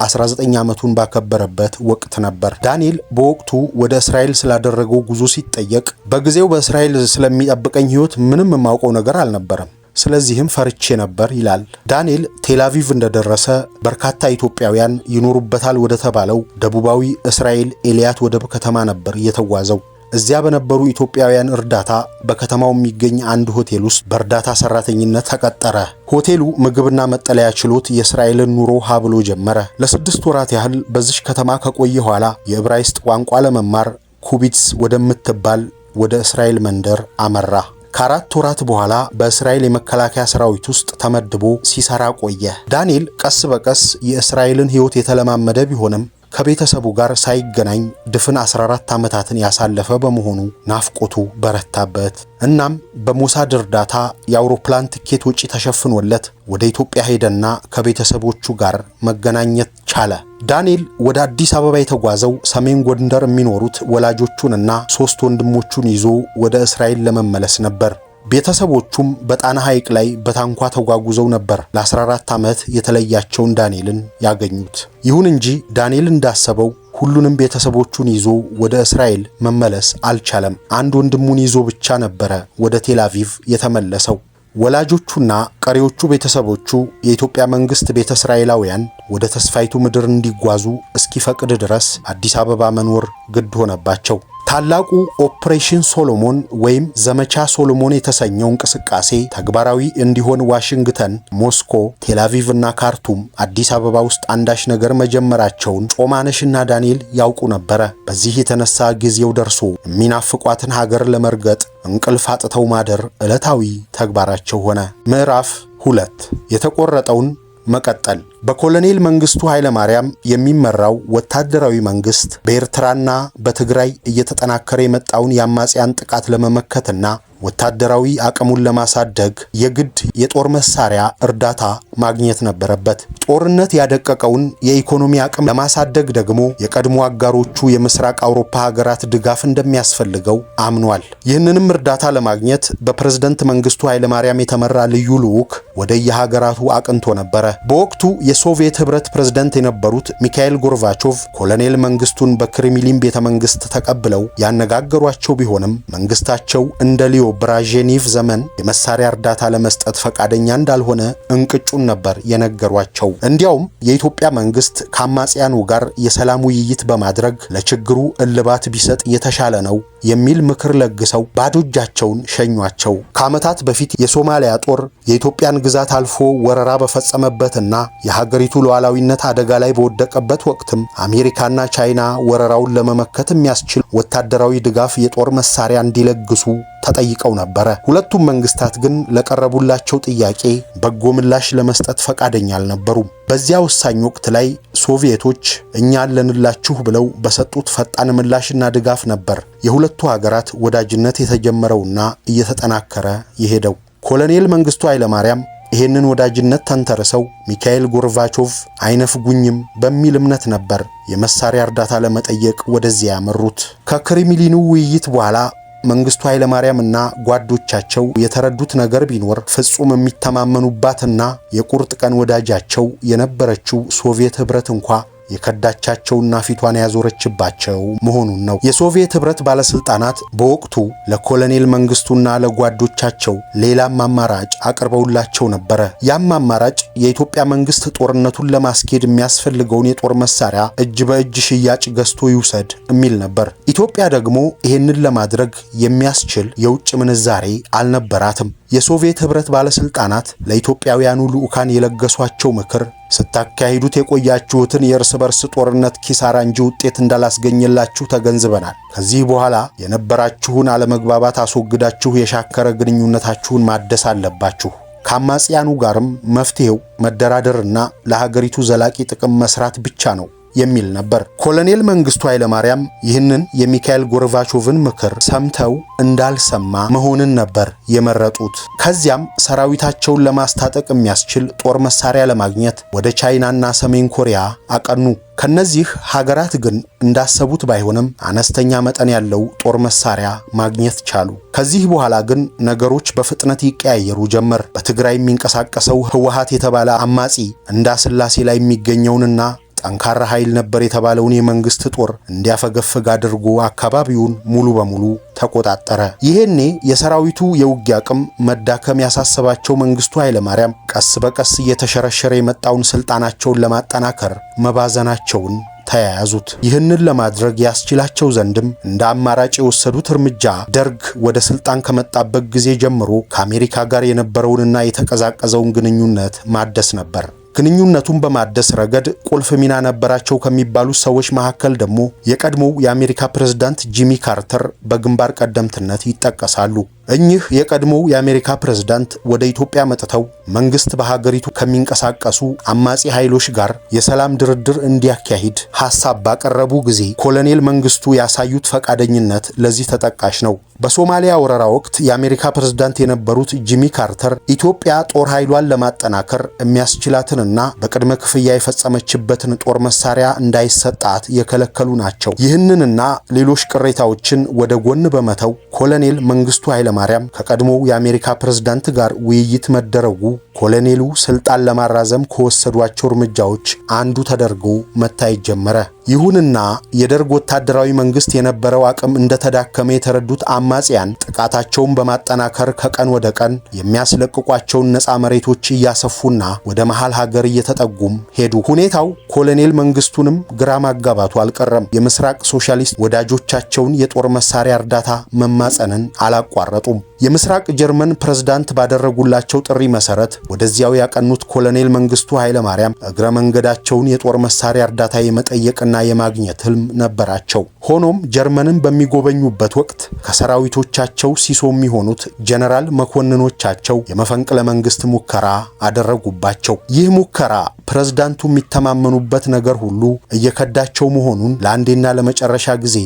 19 ዓመቱን ባከበረበት ወቅት ነበር። ዳንኤል በወቅቱ ወደ እስራኤል ስላደረገው ጉዞ ሲጠየቅ በጊዜው በእስራኤል ስለሚጠብቀኝ ሕይወት ምንም የማውቀው ነገር አልነበረም፣ ስለዚህም ፈርቼ ነበር ይላል። ዳንኤል ቴል አቪቭ እንደደረሰ በርካታ ኢትዮጵያውያን ይኖሩበታል ወደ ተባለው ደቡባዊ እስራኤል ኤልያት ወደብ ከተማ ነበር የተጓዘው። እዚያ በነበሩ ኢትዮጵያውያን እርዳታ በከተማው የሚገኝ አንድ ሆቴል ውስጥ በእርዳታ ሰራተኝነት ተቀጠረ። ሆቴሉ ምግብና መጠለያ ችሎት የእስራኤልን ኑሮ ሀብሎ ጀመረ። ለ6 ወራት ያህል በዚሽ ከተማ ከቆየ ኋላ የዕብራይስጥ ቋንቋ ለመማር ኩቢትስ ወደምትባል ወደ እስራኤል መንደር አመራ። ከ4 ወራት በኋላ በእስራኤል የመከላከያ ሰራዊት ውስጥ ተመድቦ ሲሰራ ቆየ። ዳንኤል ቀስ በቀስ የእስራኤልን ሕይወት የተለማመደ ቢሆንም ከቤተሰቡ ጋር ሳይገናኝ ድፍን 14 ዓመታትን ያሳለፈ በመሆኑ ናፍቆቱ በረታበት። እናም በሞሳድ እርዳታ የአውሮፕላን ትኬት ወጪ ተሸፍኖለት ወደ ኢትዮጵያ ሄደና ከቤተሰቦቹ ጋር መገናኘት ቻለ። ዳንኤል ወደ አዲስ አበባ የተጓዘው ሰሜን ጎንደር የሚኖሩት ወላጆቹንና 3 ወንድሞቹን ይዞ ወደ እስራኤል ለመመለስ ነበር። ቤተሰቦቹም በጣና ሐይቅ ላይ በታንኳ ተጓጉዘው ነበር ለ14 ዓመት የተለያቸውን ዳንኤልን ያገኙት። ይሁን እንጂ ዳንኤል እንዳሰበው ሁሉንም ቤተሰቦቹን ይዞ ወደ እስራኤል መመለስ አልቻለም። አንድ ወንድሙን ይዞ ብቻ ነበረ ወደ ቴል አቪቭ የተመለሰው። ወላጆቹና ቀሪዎቹ ቤተሰቦቹ የኢትዮጵያ መንግስት ቤተ እስራኤላውያን ወደ ተስፋይቱ ምድር እንዲጓዙ እስኪፈቅድ ድረስ አዲስ አበባ መኖር ግድ ሆነባቸው። ታላቁ ኦፕሬሽን ሶሎሞን ወይም ዘመቻ ሶሎሞን የተሰኘው እንቅስቃሴ ተግባራዊ እንዲሆን ዋሽንግተን፣ ሞስኮ፣ ቴል አቪቭ እና ካርቱም አዲስ አበባ ውስጥ አንዳች ነገር መጀመራቸውን ጮማነሽና ዳንኤል ያውቁ ነበረ። በዚህ የተነሳ ጊዜው ደርሶ የሚናፍቋትን ሀገር ለመርገጥ እንቅልፍ አጥተው ማደር ዕለታዊ ተግባራቸው ሆነ። ምዕራፍ 2 የተቆረጠውን መቀጠል። በኮሎኔል መንግስቱ ኃይለ ማርያም የሚመራው ወታደራዊ መንግስት በኤርትራና በትግራይ እየተጠናከረ የመጣውን የአማጽያን ጥቃት ለመመከትና ወታደራዊ አቅሙን ለማሳደግ የግድ የጦር መሳሪያ እርዳታ ማግኘት ነበረበት። ጦርነት ያደቀቀውን የኢኮኖሚ አቅም ለማሳደግ ደግሞ የቀድሞ አጋሮቹ የምስራቅ አውሮፓ ሀገራት ድጋፍ እንደሚያስፈልገው አምኗል። ይህንንም እርዳታ ለማግኘት በፕሬዝዳንት መንግስቱ ኃይለ ማርያም የተመራ ልዩ ልዑክ ወደ የሀገራቱ አቅንቶ ነበረ። በወቅቱ የሶቪየት ህብረት ፕሬዝዳንት የነበሩት ሚካኤል ጎርባቾቭ ኮሎኔል መንግስቱን በክሬምሊን ቤተመንግስት ተቀብለው ያነጋገሯቸው ቢሆንም መንግስታቸው እንደ ሊዮ ብራዤኔቭ ዘመን የመሳሪያ እርዳታ ለመስጠት ፈቃደኛ እንዳልሆነ እንቅጩን ነበር የነገሯቸው። እንዲያውም የኢትዮጵያ መንግስት ከአማጽያኑ ጋር የሰላም ውይይት በማድረግ ለችግሩ እልባት ቢሰጥ የተሻለ ነው የሚል ምክር ለግሰው ባዶ እጃቸውን ሸኟቸው። ከዓመታት በፊት የሶማሊያ ጦር የኢትዮጵያን ግዛት አልፎ ወረራ በፈጸመበትና የሀገሪቱ ሉዓላዊነት አደጋ ላይ በወደቀበት ወቅትም አሜሪካና ቻይና ወረራውን ለመመከት የሚያስችል ወታደራዊ ድጋፍ የጦር መሳሪያ እንዲለግሱ ተጠይቀው ነበረ። ሁለቱም መንግስታት ግን ለቀረቡላቸው ጥያቄ በጎ ምላሽ ለመስጠት ፈቃደኛ አልነበሩም። በዚያ ወሳኝ ወቅት ላይ ሶቪየቶች እኛ አለንላችሁ ብለው በሰጡት ፈጣን ምላሽና ድጋፍ ነበር የሁለቱ ሀገራት ወዳጅነት የተጀመረውና እየተጠናከረ የሄደው። ኮሎኔል መንግስቱ ኃይለ ማርያም ይህንን ወዳጅነት ተንተርሰው ሚካኤል ጎርባቾቭ አይነፍጉኝም በሚል እምነት ነበር የመሳሪያ እርዳታ ለመጠየቅ ወደዚያ ያመሩት። ከክሬምሊኑ ውይይት በኋላ መንግስቱ ኃይለ ማርያም እና ጓዶቻቸው የተረዱት ነገር ቢኖር ፍጹም የሚተማመኑባትና የቁርጥ ቀን ወዳጃቸው የነበረችው ሶቪየት ህብረት እንኳ የከዳቻቸውና ፊቷን ያዞረችባቸው መሆኑን ነው። የሶቪየት ህብረት ባለስልጣናት በወቅቱ ለኮሎኔል መንግስቱና ለጓዶቻቸው ሌላም አማራጭ አቅርበውላቸው ነበረ። ያም አማራጭ የኢትዮጵያ መንግስት ጦርነቱን ለማስኬድ የሚያስፈልገውን የጦር መሳሪያ እጅ በእጅ ሽያጭ ገዝቶ ይውሰድ የሚል ነበር። ኢትዮጵያ ደግሞ ይህንን ለማድረግ የሚያስችል የውጭ ምንዛሬ አልነበራትም። የሶቪየት ህብረት ባለስልጣናት ለኢትዮጵያውያኑ ልዑካን የለገሷቸው ምክር ስታካሂዱት የቆያችሁትን የእርስ በርስ ጦርነት ኪሳራ እንጂ ውጤት እንዳላስገኘላችሁ ተገንዝበናል። ከዚህ በኋላ የነበራችሁን አለመግባባት አስወግዳችሁ የሻከረ ግንኙነታችሁን ማደስ አለባችሁ። ከአማጽያኑ ጋርም መፍትሄው መደራደርና ለሀገሪቱ ዘላቂ ጥቅም መስራት ብቻ ነው የሚል ነበር። ኮሎኔል መንግስቱ ኃይለ ማርያም ይህንን የሚካኤል ጎርባቾቭን ምክር ሰምተው እንዳልሰማ መሆንን ነበር የመረጡት። ከዚያም ሰራዊታቸውን ለማስታጠቅ የሚያስችል ጦር መሳሪያ ለማግኘት ወደ ቻይናና ሰሜን ኮሪያ አቀኑ። ከነዚህ ሀገራት ግን እንዳሰቡት ባይሆንም አነስተኛ መጠን ያለው ጦር መሳሪያ ማግኘት ቻሉ። ከዚህ በኋላ ግን ነገሮች በፍጥነት ይቀያየሩ ጀመር። በትግራይ የሚንቀሳቀሰው ህወሓት የተባለ አማጺ እንዳስላሴ ላይ የሚገኘውንና ጠንካራ ኃይል ነበር የተባለውን የመንግስት ጦር እንዲያፈገፍግ አድርጎ አካባቢውን ሙሉ በሙሉ ተቆጣጠረ። ይሄኔ የሰራዊቱ የውጊያ አቅም መዳከም ያሳሰባቸው መንግስቱ ኃይለ ማርያም ቀስ በቀስ እየተሸረሸረ የመጣውን ስልጣናቸውን ለማጠናከር መባዘናቸውን ተያያዙት። ይህንን ለማድረግ ያስችላቸው ዘንድም እንደ አማራጭ የወሰዱት እርምጃ ደርግ ወደ ስልጣን ከመጣበት ጊዜ ጀምሮ ከአሜሪካ ጋር የነበረውንና የተቀዛቀዘውን ግንኙነት ማደስ ነበር። ግንኙነቱን በማደስ ረገድ ቁልፍ ሚና ነበራቸው ከሚባሉት ሰዎች መካከል ደግሞ የቀድሞው የአሜሪካ ፕሬዝዳንት ጂሚ ካርተር በግንባር ቀደምትነት ይጠቀሳሉ። እኚህ የቀድሞው የአሜሪካ ፕሬዝዳንት ወደ ኢትዮጵያ መጥተው መንግስት በሀገሪቱ ከሚንቀሳቀሱ አማጺ ኃይሎች ጋር የሰላም ድርድር እንዲያካሂድ ሐሳብ ባቀረቡ ጊዜ ኮሎኔል መንግስቱ ያሳዩት ፈቃደኝነት ለዚህ ተጠቃሽ ነው። በሶማሊያ ወረራ ወቅት የአሜሪካ ፕሬዝዳንት የነበሩት ጂሚ ካርተር ኢትዮጵያ ጦር ኃይሏን ለማጠናከር የሚያስችላትንና በቅድመ ክፍያ የፈጸመችበትን ጦር መሳሪያ እንዳይሰጣት የከለከሉ ናቸው። ይህንንና ሌሎች ቅሬታዎችን ወደ ጎን በመተው ኮሎኔል መንግስቱ ኃይለማርያም ከቀድሞው የአሜሪካ ፕሬዝዳንት ጋር ውይይት መደረጉ ኮሎኔሉ ስልጣን ለማራዘም ከወሰዷቸው እርምጃዎች አንዱ ተደርጎ መታየት ጀመረ። ይሁንና የደርግ ወታደራዊ መንግስት የነበረው አቅም እንደተዳከመ የተረዱት አማጽያን ጥቃታቸውን በማጠናከር ከቀን ወደ ቀን የሚያስለቅቋቸውን ነፃ መሬቶች እያሰፉና ወደ መሃል ሀገር እየተጠጉም ሄዱ። ሁኔታው ኮሎኔል መንግስቱንም ግራ ማጋባቱ አልቀረም። የምስራቅ ሶሻሊስት ወዳጆቻቸውን የጦር መሳሪያ እርዳታ መማጸንን አላቋረጡም። የምስራቅ ጀርመን ፕሬዝዳንት ባደረጉላቸው ጥሪ መሰረት ወደዚያው ያቀኑት ኮሎኔል መንግስቱ ኃይለማርያም እግረ መንገዳቸውን የጦር መሳሪያ እርዳታ የመጠየቅና የማግኘት ህልም ነበራቸው። ሆኖም ጀርመንን በሚጎበኙበት ወቅት ከሰራዊቶቻቸው ሲሶ የሚሆኑት ጀነራል መኮንኖቻቸው የመፈንቅለ መንግስት ሙከራ አደረጉባቸው። ይህ ሙከራ ፕሬዝዳንቱ የሚተማመኑበት ነገር ሁሉ እየከዳቸው መሆኑን ለአንዴና ለመጨረሻ ጊዜ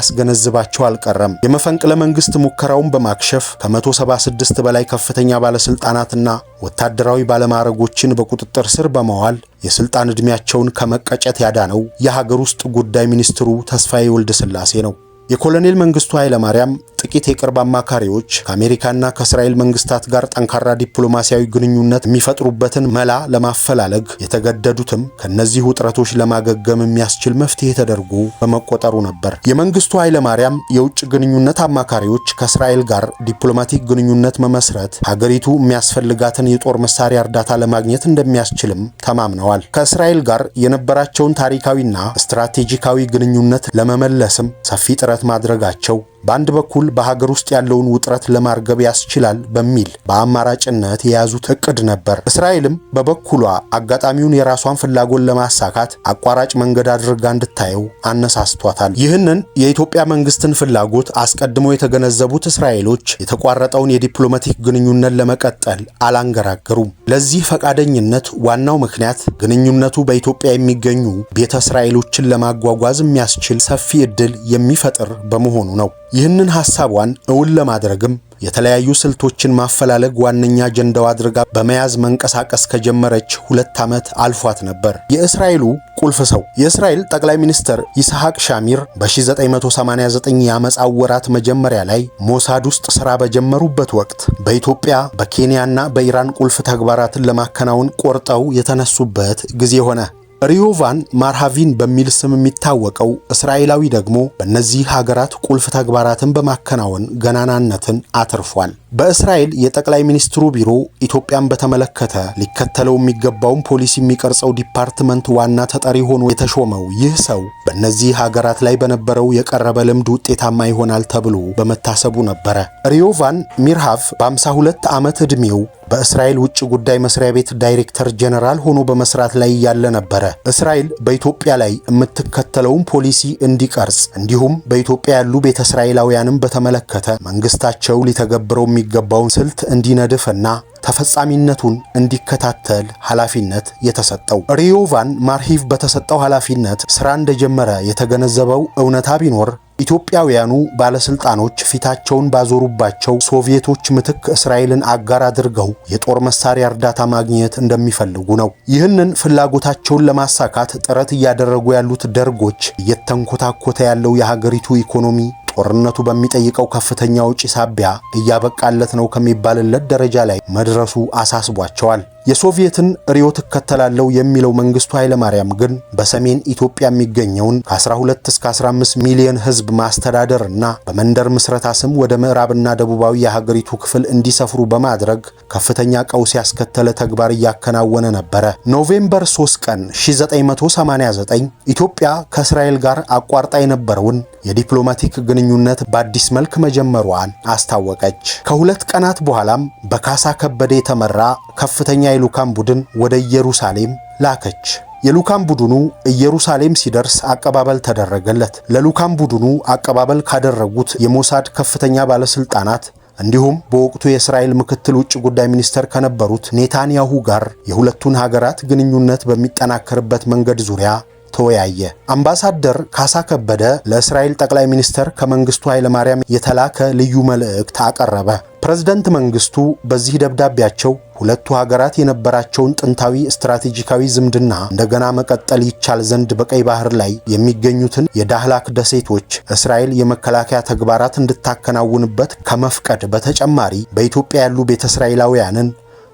ሳያስገነዝባቸው አልቀረም። የመፈንቅለ መንግስት ሙከራውን በማክሸፍ ከ176 በላይ ከፍተኛ ባለስልጣናትና ወታደራዊ ባለማዕረጎችን በቁጥጥር ስር በመዋል የስልጣን ዕድሜያቸውን ከመቀጨት ያዳነው የሀገር ውስጥ ጉዳይ ሚኒስትሩ ተስፋዬ ወልደስላሴ ነው። የኮሎኔል መንግስቱ ኃይለማርያም ጥቂት የቅርብ አማካሪዎች ከአሜሪካና ከእስራኤል መንግስታት ጋር ጠንካራ ዲፕሎማሲያዊ ግንኙነት የሚፈጥሩበትን መላ ለማፈላለግ የተገደዱትም ከነዚህ ውጥረቶች ለማገገም የሚያስችል መፍትሄ ተደርጎ በመቆጠሩ ነበር። የመንግስቱ ኃይለማርያም የውጭ ግንኙነት አማካሪዎች ከእስራኤል ጋር ዲፕሎማቲክ ግንኙነት መመስረት ሀገሪቱ የሚያስፈልጋትን የጦር መሳሪያ እርዳታ ለማግኘት እንደሚያስችልም ተማምነዋል። ከእስራኤል ጋር የነበራቸውን ታሪካዊና ስትራቴጂካዊ ግንኙነት ለመመለስም ሰፊ ጥረት ማድረጋቸው በአንድ በኩል በሀገር ውስጥ ያለውን ውጥረት ለማርገብ ያስችላል በሚል በአማራጭነት የያዙት እቅድ ነበር። እስራኤልም በበኩሏ አጋጣሚውን የራሷን ፍላጎት ለማሳካት አቋራጭ መንገድ አድርጋ እንድታየው አነሳስቷታል። ይህንን የኢትዮጵያ መንግስትን ፍላጎት አስቀድመው የተገነዘቡት እስራኤሎች የተቋረጠውን የዲፕሎማቲክ ግንኙነት ለመቀጠል አላንገራገሩም። ለዚህ ፈቃደኝነት ዋናው ምክንያት ግንኙነቱ በኢትዮጵያ የሚገኙ ቤተ እስራኤሎችን ለማጓጓዝ የሚያስችል ሰፊ ዕድል የሚፈጥር በመሆኑ ነው። ይህንን ሐሳቧን እውን ለማድረግም የተለያዩ ስልቶችን ማፈላለግ ዋነኛ አጀንዳው አድርጋ በመያዝ መንቀሳቀስ ከጀመረች 2 ዓመት አልፏት ነበር። የእስራኤሉ ቁልፍ ሰው የእስራኤል ጠቅላይ ሚኒስትር ይስሐቅ ሻሚር በ1989 የአመፃው ወራት መጀመሪያ ላይ ሞሳድ ውስጥ ሥራ በጀመሩበት ወቅት በኢትዮጵያ በኬንያና በኢራን ቁልፍ ተግባራትን ለማከናወን ቆርጠው የተነሱበት ጊዜ ሆነ። ሪዮቫን ማርሃቪን በሚል ስም የሚታወቀው እስራኤላዊ ደግሞ በእነዚህ ሀገራት ቁልፍ ተግባራትን በማከናወን ገናናነትን አትርፏል። በእስራኤል የጠቅላይ ሚኒስትሩ ቢሮ ኢትዮጵያን በተመለከተ ሊከተለው የሚገባውን ፖሊሲ የሚቀርጸው ዲፓርትመንት ዋና ተጠሪ ሆኖ የተሾመው ይህ ሰው በእነዚህ ሀገራት ላይ በነበረው የቀረበ ልምድ ውጤታማ ይሆናል ተብሎ በመታሰቡ ነበረ። ሪዮቫን ሚርሃቭ በ52 ዓመት ዕድሜው በእስራኤል ውጭ ጉዳይ መስሪያ ቤት ዳይሬክተር ጀነራል ሆኖ በመስራት ላይ ያለ ነበረ። እስራኤል በኢትዮጵያ ላይ የምትከተለውን ፖሊሲ እንዲቀርጽ እንዲሁም በኢትዮጵያ ያሉ ቤተ እስራኤላውያንም በተመለከተ መንግስታቸው ሊተገብረው የሚገባውን ስልት እንዲነድፍና ተፈጻሚነቱን እንዲከታተል ኃላፊነት የተሰጠው ሪዮቫን ማርሂቭ በተሰጠው ኃላፊነት ስራ እንደጀመረ የተገነዘበው እውነታ ቢኖር ኢትዮጵያውያኑ ባለስልጣኖች ፊታቸውን ባዞሩባቸው ሶቪየቶች ምትክ እስራኤልን አጋር አድርገው የጦር መሳሪያ እርዳታ ማግኘት እንደሚፈልጉ ነው። ይህንን ፍላጎታቸውን ለማሳካት ጥረት እያደረጉ ያሉት ደርጎች እየተንኮታኮተ ያለው የሀገሪቱ ኢኮኖሚ ጦርነቱ በሚጠይቀው ከፍተኛ ወጪ ሳቢያ እያበቃለት ነው ከሚባልለት ደረጃ ላይ መድረሱ አሳስቧቸዋል። የሶቪየትን ርዕዮት እከተላለሁ የሚለው መንግስቱ ኃይለማርያም ግን በሰሜን ኢትዮጵያ የሚገኘውን ከ12 እስከ 15 ሚሊዮን ህዝብ ማስተዳደርና በመንደር ምስረታ ስም ወደ ምዕራብና ደቡባዊ የሀገሪቱ ክፍል እንዲሰፍሩ በማድረግ ከፍተኛ ቀውስ ያስከተለ ተግባር እያከናወነ ነበረ። ኖቬምበር 3 ቀን 1989 ኢትዮጵያ ከእስራኤል ጋር አቋርጣ የነበረውን የዲፕሎማቲክ ግንኙነት በአዲስ መልክ መጀመሯን አስታወቀች። ከሁለት ቀናት በኋላም በካሳ ከበደ የተመራ ከፍተኛ የልዑካን ቡድን ወደ ኢየሩሳሌም ላከች። የልዑካን ቡድኑ ኢየሩሳሌም ሲደርስ አቀባበል ተደረገለት። ለልዑካን ቡድኑ አቀባበል ካደረጉት የሞሳድ ከፍተኛ ባለስልጣናት እንዲሁም በወቅቱ የእስራኤል ምክትል ውጭ ጉዳይ ሚኒስተር ከነበሩት ኔታንያሁ ጋር የሁለቱን ሀገራት ግንኙነት በሚጠናከርበት መንገድ ዙሪያ ተወያየ። አምባሳደር ካሳ ከበደ ለእስራኤል ጠቅላይ ሚኒስተር ከመንግስቱ ኃይለማርያም የተላከ ልዩ መልእክት አቀረበ። ፕሬዝዳንት መንግስቱ በዚህ ደብዳቤያቸው ሁለቱ ሀገራት የነበራቸውን ጥንታዊ ስትራቴጂካዊ ዝምድና እንደገና መቀጠል ይቻል ዘንድ በቀይ ባህር ላይ የሚገኙትን የዳህላክ ደሴቶች እስራኤል የመከላከያ ተግባራት እንድታከናውንበት ከመፍቀድ በተጨማሪ በኢትዮጵያ ያሉ ቤተ እስራኤላውያንን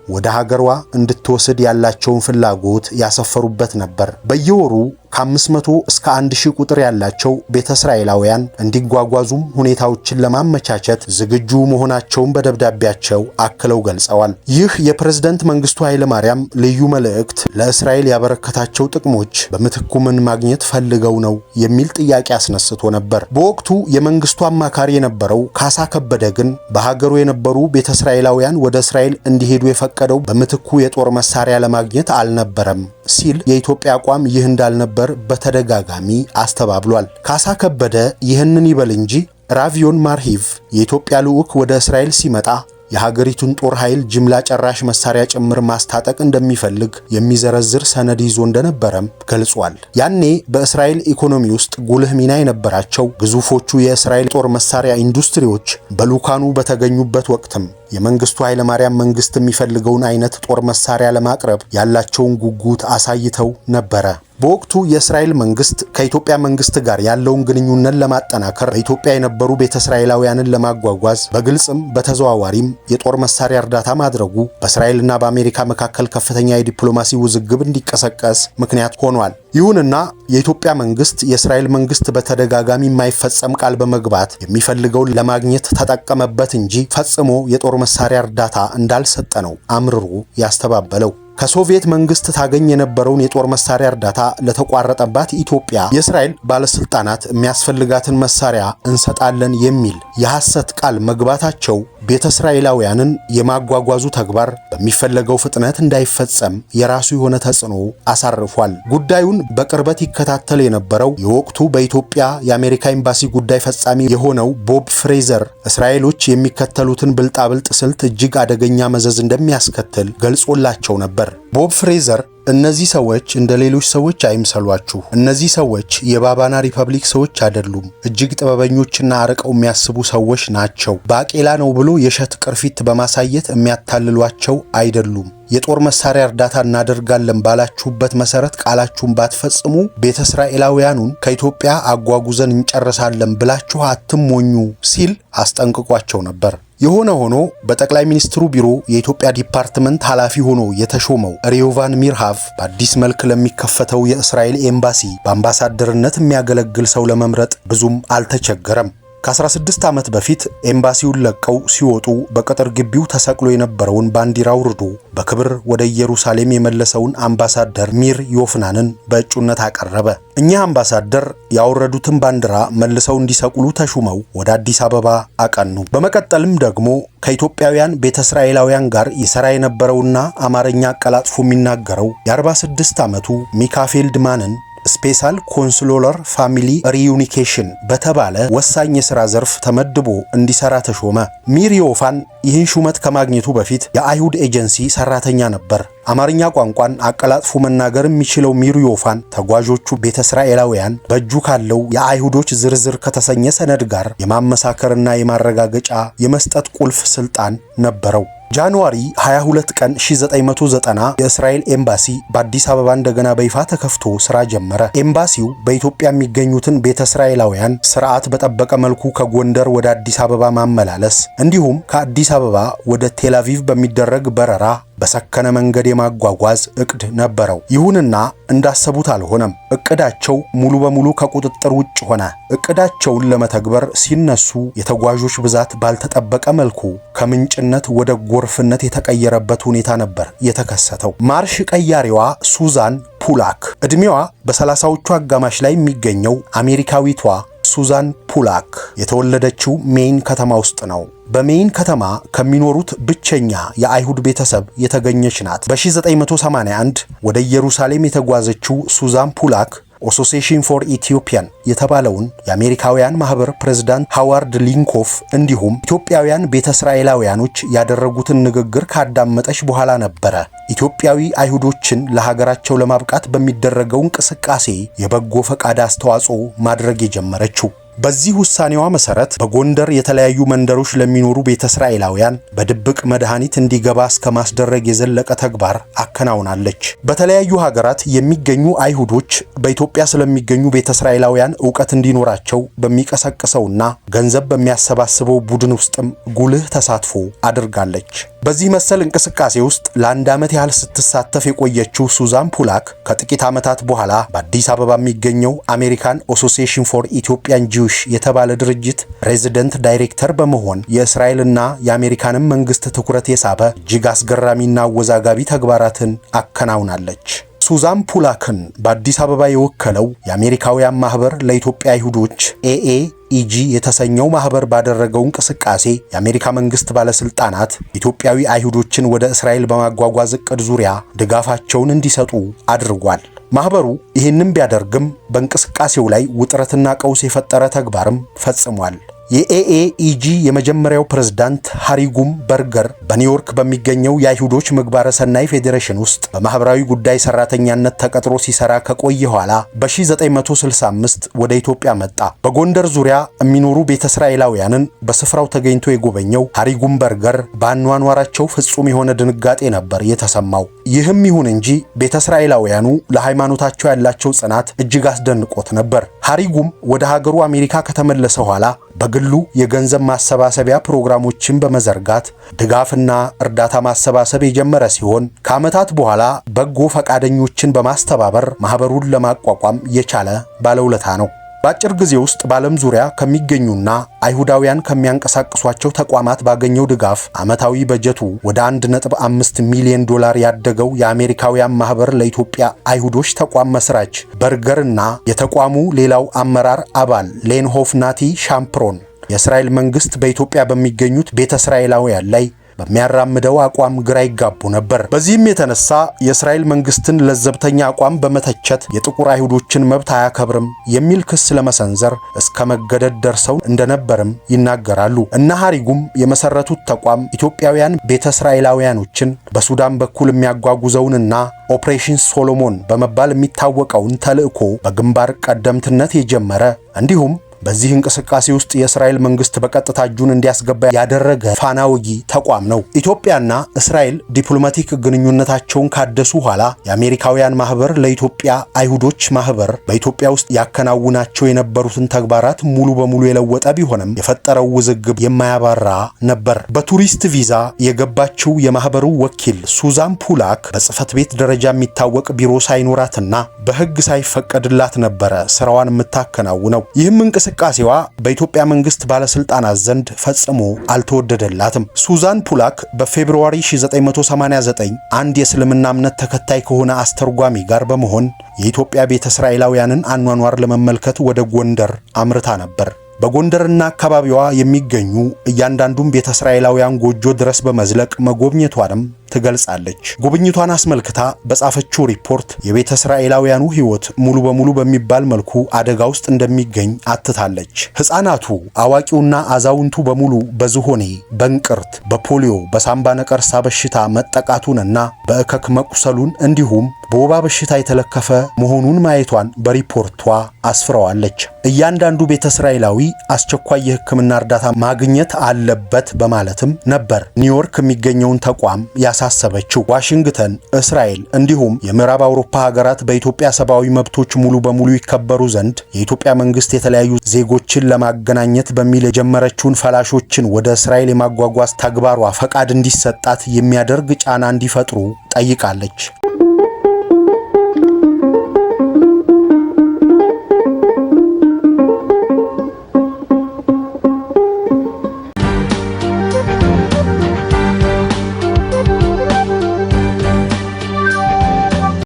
ወደ ሀገሯ እንድትወስድ ያላቸውን ፍላጎት ያሰፈሩበት ነበር። በየወሩ ከ500 እስከ 1000 ቁጥር ያላቸው ቤተ እስራኤላውያን እንዲጓጓዙም ሁኔታዎችን ለማመቻቸት ዝግጁ መሆናቸውን በደብዳቤያቸው አክለው ገልጸዋል። ይህ የፕሬዝዳንት መንግስቱ ኃይለማርያም ልዩ መልእክት ለእስራኤል ያበረከታቸው ጥቅሞች በምትኩ ምን ማግኘት ፈልገው ነው የሚል ጥያቄ አስነስቶ ነበር። በወቅቱ የመንግስቱ አማካሪ የነበረው ካሳ ከበደ ግን በሀገሩ የነበሩ ቤተ እስራኤላውያን ወደ እስራኤል እንዲሄዱ የፈቀደው በምትኩ የጦር መሳሪያ ለማግኘት አልነበረም ሲል የኢትዮጵያ አቋም ይህ እንዳልነበር በተደጋጋሚ አስተባብሏል። ካሳ ከበደ ይህንን ይበል እንጂ ራቪዮን ማርሂቭ የኢትዮጵያ ልዑክ ወደ እስራኤል ሲመጣ የሀገሪቱን ጦር ኃይል ጅምላ ጨራሽ መሳሪያ ጭምር ማስታጠቅ እንደሚፈልግ የሚዘረዝር ሰነድ ይዞ እንደነበረም ገልጿል። ያኔ በእስራኤል ኢኮኖሚ ውስጥ ጉልህ ሚና የነበራቸው ግዙፎቹ የእስራኤል ጦር መሳሪያ ኢንዱስትሪዎች በልዑካኑ በተገኙበት ወቅትም የመንግስቱ ኃይለማርያም መንግስት የሚፈልገውን አይነት ጦር መሳሪያ ለማቅረብ ያላቸውን ጉጉት አሳይተው ነበረ። በወቅቱ የእስራኤል መንግስት ከኢትዮጵያ መንግስት ጋር ያለውን ግንኙነት ለማጠናከር በኢትዮጵያ የነበሩ ቤተ እስራኤላውያንን ለማጓጓዝ በግልጽም በተዘዋዋሪም የጦር መሳሪያ እርዳታ ማድረጉ በእስራኤልና በአሜሪካ መካከል ከፍተኛ የዲፕሎማሲ ውዝግብ እንዲቀሰቀስ ምክንያት ሆኗል። ይሁንና የኢትዮጵያ መንግስት የእስራኤል መንግስት በተደጋጋሚ የማይፈጸም ቃል በመግባት የሚፈልገውን ለማግኘት ተጠቀመበት እንጂ ፈጽሞ የጦር መሳሪያ እርዳታ እንዳልሰጠ ነው አምርሮ ያስተባበለው። ከሶቪየት መንግስት ታገኝ የነበረውን የጦር መሳሪያ እርዳታ ለተቋረጠባት ኢትዮጵያ የእስራኤል ባለስልጣናት የሚያስፈልጋትን መሳሪያ እንሰጣለን የሚል የሐሰት ቃል መግባታቸው ቤተ እስራኤላውያንን የማጓጓዙ ተግባር በሚፈለገው ፍጥነት እንዳይፈጸም የራሱ የሆነ ተጽዕኖ አሳርፏል። ጉዳዩን በቅርበት ይከታተል የነበረው የወቅቱ በኢትዮጵያ የአሜሪካ ኤምባሲ ጉዳይ ፈጻሚ የሆነው ቦብ ፍሬዘር እስራኤሎች የሚከተሉትን ብልጣብልጥ ስልት እጅግ አደገኛ መዘዝ እንደሚያስከትል ገልጾላቸው ነበር። ቦብ ፍሬዘር እነዚህ ሰዎች እንደ ሌሎች ሰዎች አይምሰሏችሁ። እነዚህ ሰዎች የባባና ሪፐብሊክ ሰዎች አይደሉም። እጅግ ጥበበኞችና አርቀው የሚያስቡ ሰዎች ናቸው። ባቄላ ነው ብሎ የእሸት ቅርፊት በማሳየት የሚያታልሏቸው አይደሉም። የጦር መሳሪያ እርዳታ እናደርጋለን ባላችሁበት መሰረት ቃላችሁን ባትፈጽሙ ቤተ እስራኤላውያኑን ከኢትዮጵያ አጓጉዘን እንጨርሳለን ብላችሁ አትሞኙ ሲል አስጠንቅቋቸው ነበር። የሆነ ሆኖ በጠቅላይ ሚኒስትሩ ቢሮ የኢትዮጵያ ዲፓርትመንት ኃላፊ ሆኖ የተሾመው ሪዮቫን ሚርሃቭ በአዲስ መልክ ለሚከፈተው የእስራኤል ኤምባሲ በአምባሳደርነት የሚያገለግል ሰው ለመምረጥ ብዙም አልተቸገረም። ከ16 ዓመት በፊት ኤምባሲውን ለቀው ሲወጡ በቅጥር ግቢው ተሰቅሎ የነበረውን ባንዲራ አውርዶ በክብር ወደ ኢየሩሳሌም የመለሰውን አምባሳደር ሚር ዮፍናንን በእጩነት አቀረበ። እኚህ አምባሳደር ያወረዱትን ባንዲራ መልሰው እንዲሰቅሉ ተሹመው ወደ አዲስ አበባ አቀኑ። በመቀጠልም ደግሞ ከኢትዮጵያውያን ቤተ እስራኤላውያን ጋር ይሰራ የነበረውና አማርኛ አቀላጥፎ የሚናገረው የ46 ዓመቱ ሚካ ፌልድማንን ስፔሻል ኮንሱለር ፋሚሊ ሪዩኒኬሽን በተባለ ወሳኝ የሥራ ዘርፍ ተመድቦ እንዲሰራ ተሾመ። ሚር ዮፋን ይህን ሹመት ከማግኘቱ በፊት የአይሁድ ኤጀንሲ ሰራተኛ ነበር። አማርኛ ቋንቋን አቀላጥፎ መናገር የሚችለው ሚር ዮፋን ተጓዦቹ ቤተ እስራኤላውያን በእጁ ካለው የአይሁዶች ዝርዝር ከተሰኘ ሰነድ ጋር የማመሳከርና የማረጋገጫ የመስጠት ቁልፍ ስልጣን ነበረው። ጃንዋሪ 22 ቀን 1990 የእስራኤል ኤምባሲ በአዲስ አበባ እንደገና በይፋ ተከፍቶ ስራ ጀመረ። ኤምባሲው በኢትዮጵያ የሚገኙትን ቤተ እስራኤላውያን ስርዓት በጠበቀ መልኩ ከጎንደር ወደ አዲስ አበባ ማመላለስ እንዲሁም ከአዲስ አበባ ወደ ቴል አቪቭ በሚደረግ በረራ በሰከነ መንገድ የማጓጓዝ እቅድ ነበረው። ይሁንና እንዳሰቡት አልሆነም። እቅዳቸው ሙሉ በሙሉ ከቁጥጥር ውጭ ሆነ። እቅዳቸውን ለመተግበር ሲነሱ የተጓዦች ብዛት ባልተጠበቀ መልኩ ከምንጭነት ወደ ጎርፍነት የተቀየረበት ሁኔታ ነበር የተከሰተው። ማርሽ ቀያሪዋ ሱዛን ፑላክ ዕድሜዋ በ30ዎቹ አጋማሽ ላይ የሚገኘው አሜሪካዊቷ ሱዛን ፑላክ የተወለደችው ሜይን ከተማ ውስጥ ነው። በሜይን ከተማ ከሚኖሩት ብቸኛ የአይሁድ ቤተሰብ የተገኘች ናት። በ1981 ወደ ኢየሩሳሌም የተጓዘችው ሱዛን ፑላክ አሶሲዬሽን ፎር ኢትዮጵያን የተባለውን የአሜሪካውያን ማህበር ፕሬዝዳንት ሃዋርድ ሊንኮፍ እንዲሁም ኢትዮጵያውያን ቤተ እስራኤላውያኖች ያደረጉትን ንግግር ካዳመጠች በኋላ ነበረ ኢትዮጵያዊ አይሁዶችን ለሀገራቸው ለማብቃት በሚደረገው እንቅስቃሴ የበጎ ፈቃድ አስተዋጽኦ ማድረግ የጀመረችው። በዚህ ውሳኔዋ መሰረት በጎንደር የተለያዩ መንደሮች ለሚኖሩ ቤተ እስራኤላውያን በድብቅ መድኃኒት እንዲገባ እስከ ማስደረግ የዘለቀ ተግባር አከናውናለች። በተለያዩ ሀገራት የሚገኙ አይሁዶች በኢትዮጵያ ስለሚገኙ ቤተ እስራኤላውያን ዕውቀት እንዲኖራቸው በሚቀሰቅሰውና ገንዘብ በሚያሰባስበው ቡድን ውስጥም ጉልህ ተሳትፎ አድርጋለች። በዚህ መሰል እንቅስቃሴ ውስጥ ለአንድ ዓመት ያህል ስትሳተፍ የቆየችው ሱዛን ፑላክ ከጥቂት ዓመታት በኋላ በአዲስ አበባ የሚገኘው አሜሪካን አሶሲዬሽን ፎር ኢትዮጵያን ጂውሽ የተባለ ድርጅት ሬዚደንት ዳይሬክተር በመሆን የእስራኤልና የአሜሪካንን መንግስት ትኩረት የሳበ እጅግ አስገራሚና አወዛጋቢ ተግባራትን አከናውናለች። ሱዛን ፑላክን በአዲስ አበባ የወከለው የአሜሪካውያን ማህበር ለኢትዮጵያ አይሁዶች ኤኤኢጂ የተሰኘው ማህበር ባደረገው እንቅስቃሴ የአሜሪካ መንግስት ባለስልጣናት ኢትዮጵያዊ አይሁዶችን ወደ እስራኤል በማጓጓዝ እቅድ ዙሪያ ድጋፋቸውን እንዲሰጡ አድርጓል። ማህበሩ ይህንን ቢያደርግም በእንቅስቃሴው ላይ ውጥረትና ቀውስ የፈጠረ ተግባርም ፈጽሟል። የኤኤኢጂ የመጀመሪያው ፕሬዝዳንት ሃሪጉም በርገር በኒውዮርክ በሚገኘው የአይሁዶች ምግባረ ሰናይ ፌዴሬሽን ውስጥ በማህበራዊ ጉዳይ ሰራተኛነት ተቀጥሮ ሲሰራ ከቆየ ኋላ በ1965 ወደ ኢትዮጵያ መጣ። በጎንደር ዙሪያ የሚኖሩ ቤተ እስራኤላውያንን በስፍራው ተገኝቶ የጎበኘው ሃሪጉም በርገር በአኗኗራቸው ፍጹም የሆነ ድንጋጤ ነበር የተሰማው። ይህም ይሁን እንጂ ቤተ እስራኤላውያኑ ለሃይማኖታቸው ያላቸው ጽናት እጅግ አስደንቆት ነበር። ሃሪጉም ወደ ሀገሩ አሜሪካ ከተመለሰ ኋላ በግሉ የገንዘብ ማሰባሰቢያ ፕሮግራሞችን በመዘርጋት ድጋፍና እርዳታ ማሰባሰብ የጀመረ ሲሆን ከዓመታት በኋላ በጎ ፈቃደኞችን በማስተባበር ማህበሩን ለማቋቋም የቻለ ባለውለታ ነው። በአጭር ጊዜ ውስጥ በዓለም ዙሪያ ከሚገኙና አይሁዳውያን ከሚያንቀሳቅሷቸው ተቋማት ባገኘው ድጋፍ ዓመታዊ በጀቱ ወደ 1.5 ሚሊዮን ዶላር ያደገው የአሜሪካውያን ማህበር ለኢትዮጵያ አይሁዶች ተቋም መስራች በርገርና የተቋሙ ሌላው አመራር አባል ሌንሆፍ ናቲ ሻምፕሮን የእስራኤል መንግስት በኢትዮጵያ በሚገኙት ቤተ እስራኤላውያን ላይ በሚያራምደው አቋም ግራ ይጋቡ ነበር። በዚህም የተነሳ የእስራኤል መንግስትን ለዘብተኛ አቋም በመተቸት የጥቁር አይሁዶችን መብት አያከብርም የሚል ክስ ለመሰንዘር እስከ መገደድ ደርሰው እንደነበርም ይናገራሉ። እነ ሃሪጉም የመሰረቱት ተቋም ኢትዮጵያውያን ቤተ እስራኤላውያኖችን በሱዳን በኩል የሚያጓጉዘውንና ኦፕሬሽን ሶሎሞን በመባል የሚታወቀውን ተልዕኮ በግንባር ቀደምትነት የጀመረ እንዲሁም በዚህ እንቅስቃሴ ውስጥ የእስራኤል መንግስት በቀጥታ እጁን እንዲያስገባ ያደረገ ፋና ወጊ ተቋም ነው። ኢትዮጵያና እስራኤል ዲፕሎማቲክ ግንኙነታቸውን ካደሱ ኋላ የአሜሪካውያን ማህበር ለኢትዮጵያ አይሁዶች ማህበር በኢትዮጵያ ውስጥ ያከናውናቸው የነበሩትን ተግባራት ሙሉ በሙሉ የለወጠ ቢሆንም የፈጠረው ውዝግብ የማያባራ ነበር። በቱሪስት ቪዛ የገባችው የማህበሩ ወኪል ሱዛን ፑላክ በጽህፈት ቤት ደረጃ የሚታወቅ ቢሮ ሳይኖራትና በህግ ሳይፈቀድላት ነበረ ስራዋን የምታከናውነው። ይህም እንቅስቃሴዋ በኢትዮጵያ መንግስት ባለስልጣናት ዘንድ ፈጽሞ አልተወደደላትም። ሱዛን ፑላክ በፌብሩዋሪ 1989 አንድ የእስልምና እምነት ተከታይ ከሆነ አስተርጓሚ ጋር በመሆን የኢትዮጵያ ቤተ እስራኤላውያንን አኗኗር ለመመልከት ወደ ጎንደር አምርታ ነበር። በጎንደርና አካባቢዋ የሚገኙ እያንዳንዱን ቤተ እስራኤላውያን ጎጆ ድረስ በመዝለቅ መጎብኘቷንም ትገልጻለች። ጉብኝቷን አስመልክታ በጻፈችው ሪፖርት የቤተ እስራኤላውያኑ ሕይወት ሙሉ በሙሉ በሚባል መልኩ አደጋ ውስጥ እንደሚገኝ አትታለች። ሕፃናቱ፣ አዋቂውና አዛውንቱ በሙሉ በዝሆኔ፣ በእንቅርት፣ በፖሊዮ፣ በሳምባ ነቀርሳ በሽታ መጠቃቱንና በእከክ መቁሰሉን እንዲሁም በወባ በሽታ የተለከፈ መሆኑን ማየቷን በሪፖርቷ አስፍረዋለች። እያንዳንዱ ቤተ እስራኤላዊ አስቸኳይ የሕክምና እርዳታ ማግኘት አለበት በማለትም ነበር ኒውዮርክ የሚገኘውን ተቋም ያሳሰበችው። ዋሽንግተን፣ እስራኤል እንዲሁም የምዕራብ አውሮፓ ሀገራት በኢትዮጵያ ሰብአዊ መብቶች ሙሉ በሙሉ ይከበሩ ዘንድ የኢትዮጵያ መንግስት የተለያዩ ዜጎችን ለማገናኘት በሚል የጀመረችውን ፈላሾችን ወደ እስራኤል የማጓጓዝ ተግባሯ ፈቃድ እንዲሰጣት የሚያደርግ ጫና እንዲፈጥሩ ጠይቃለች።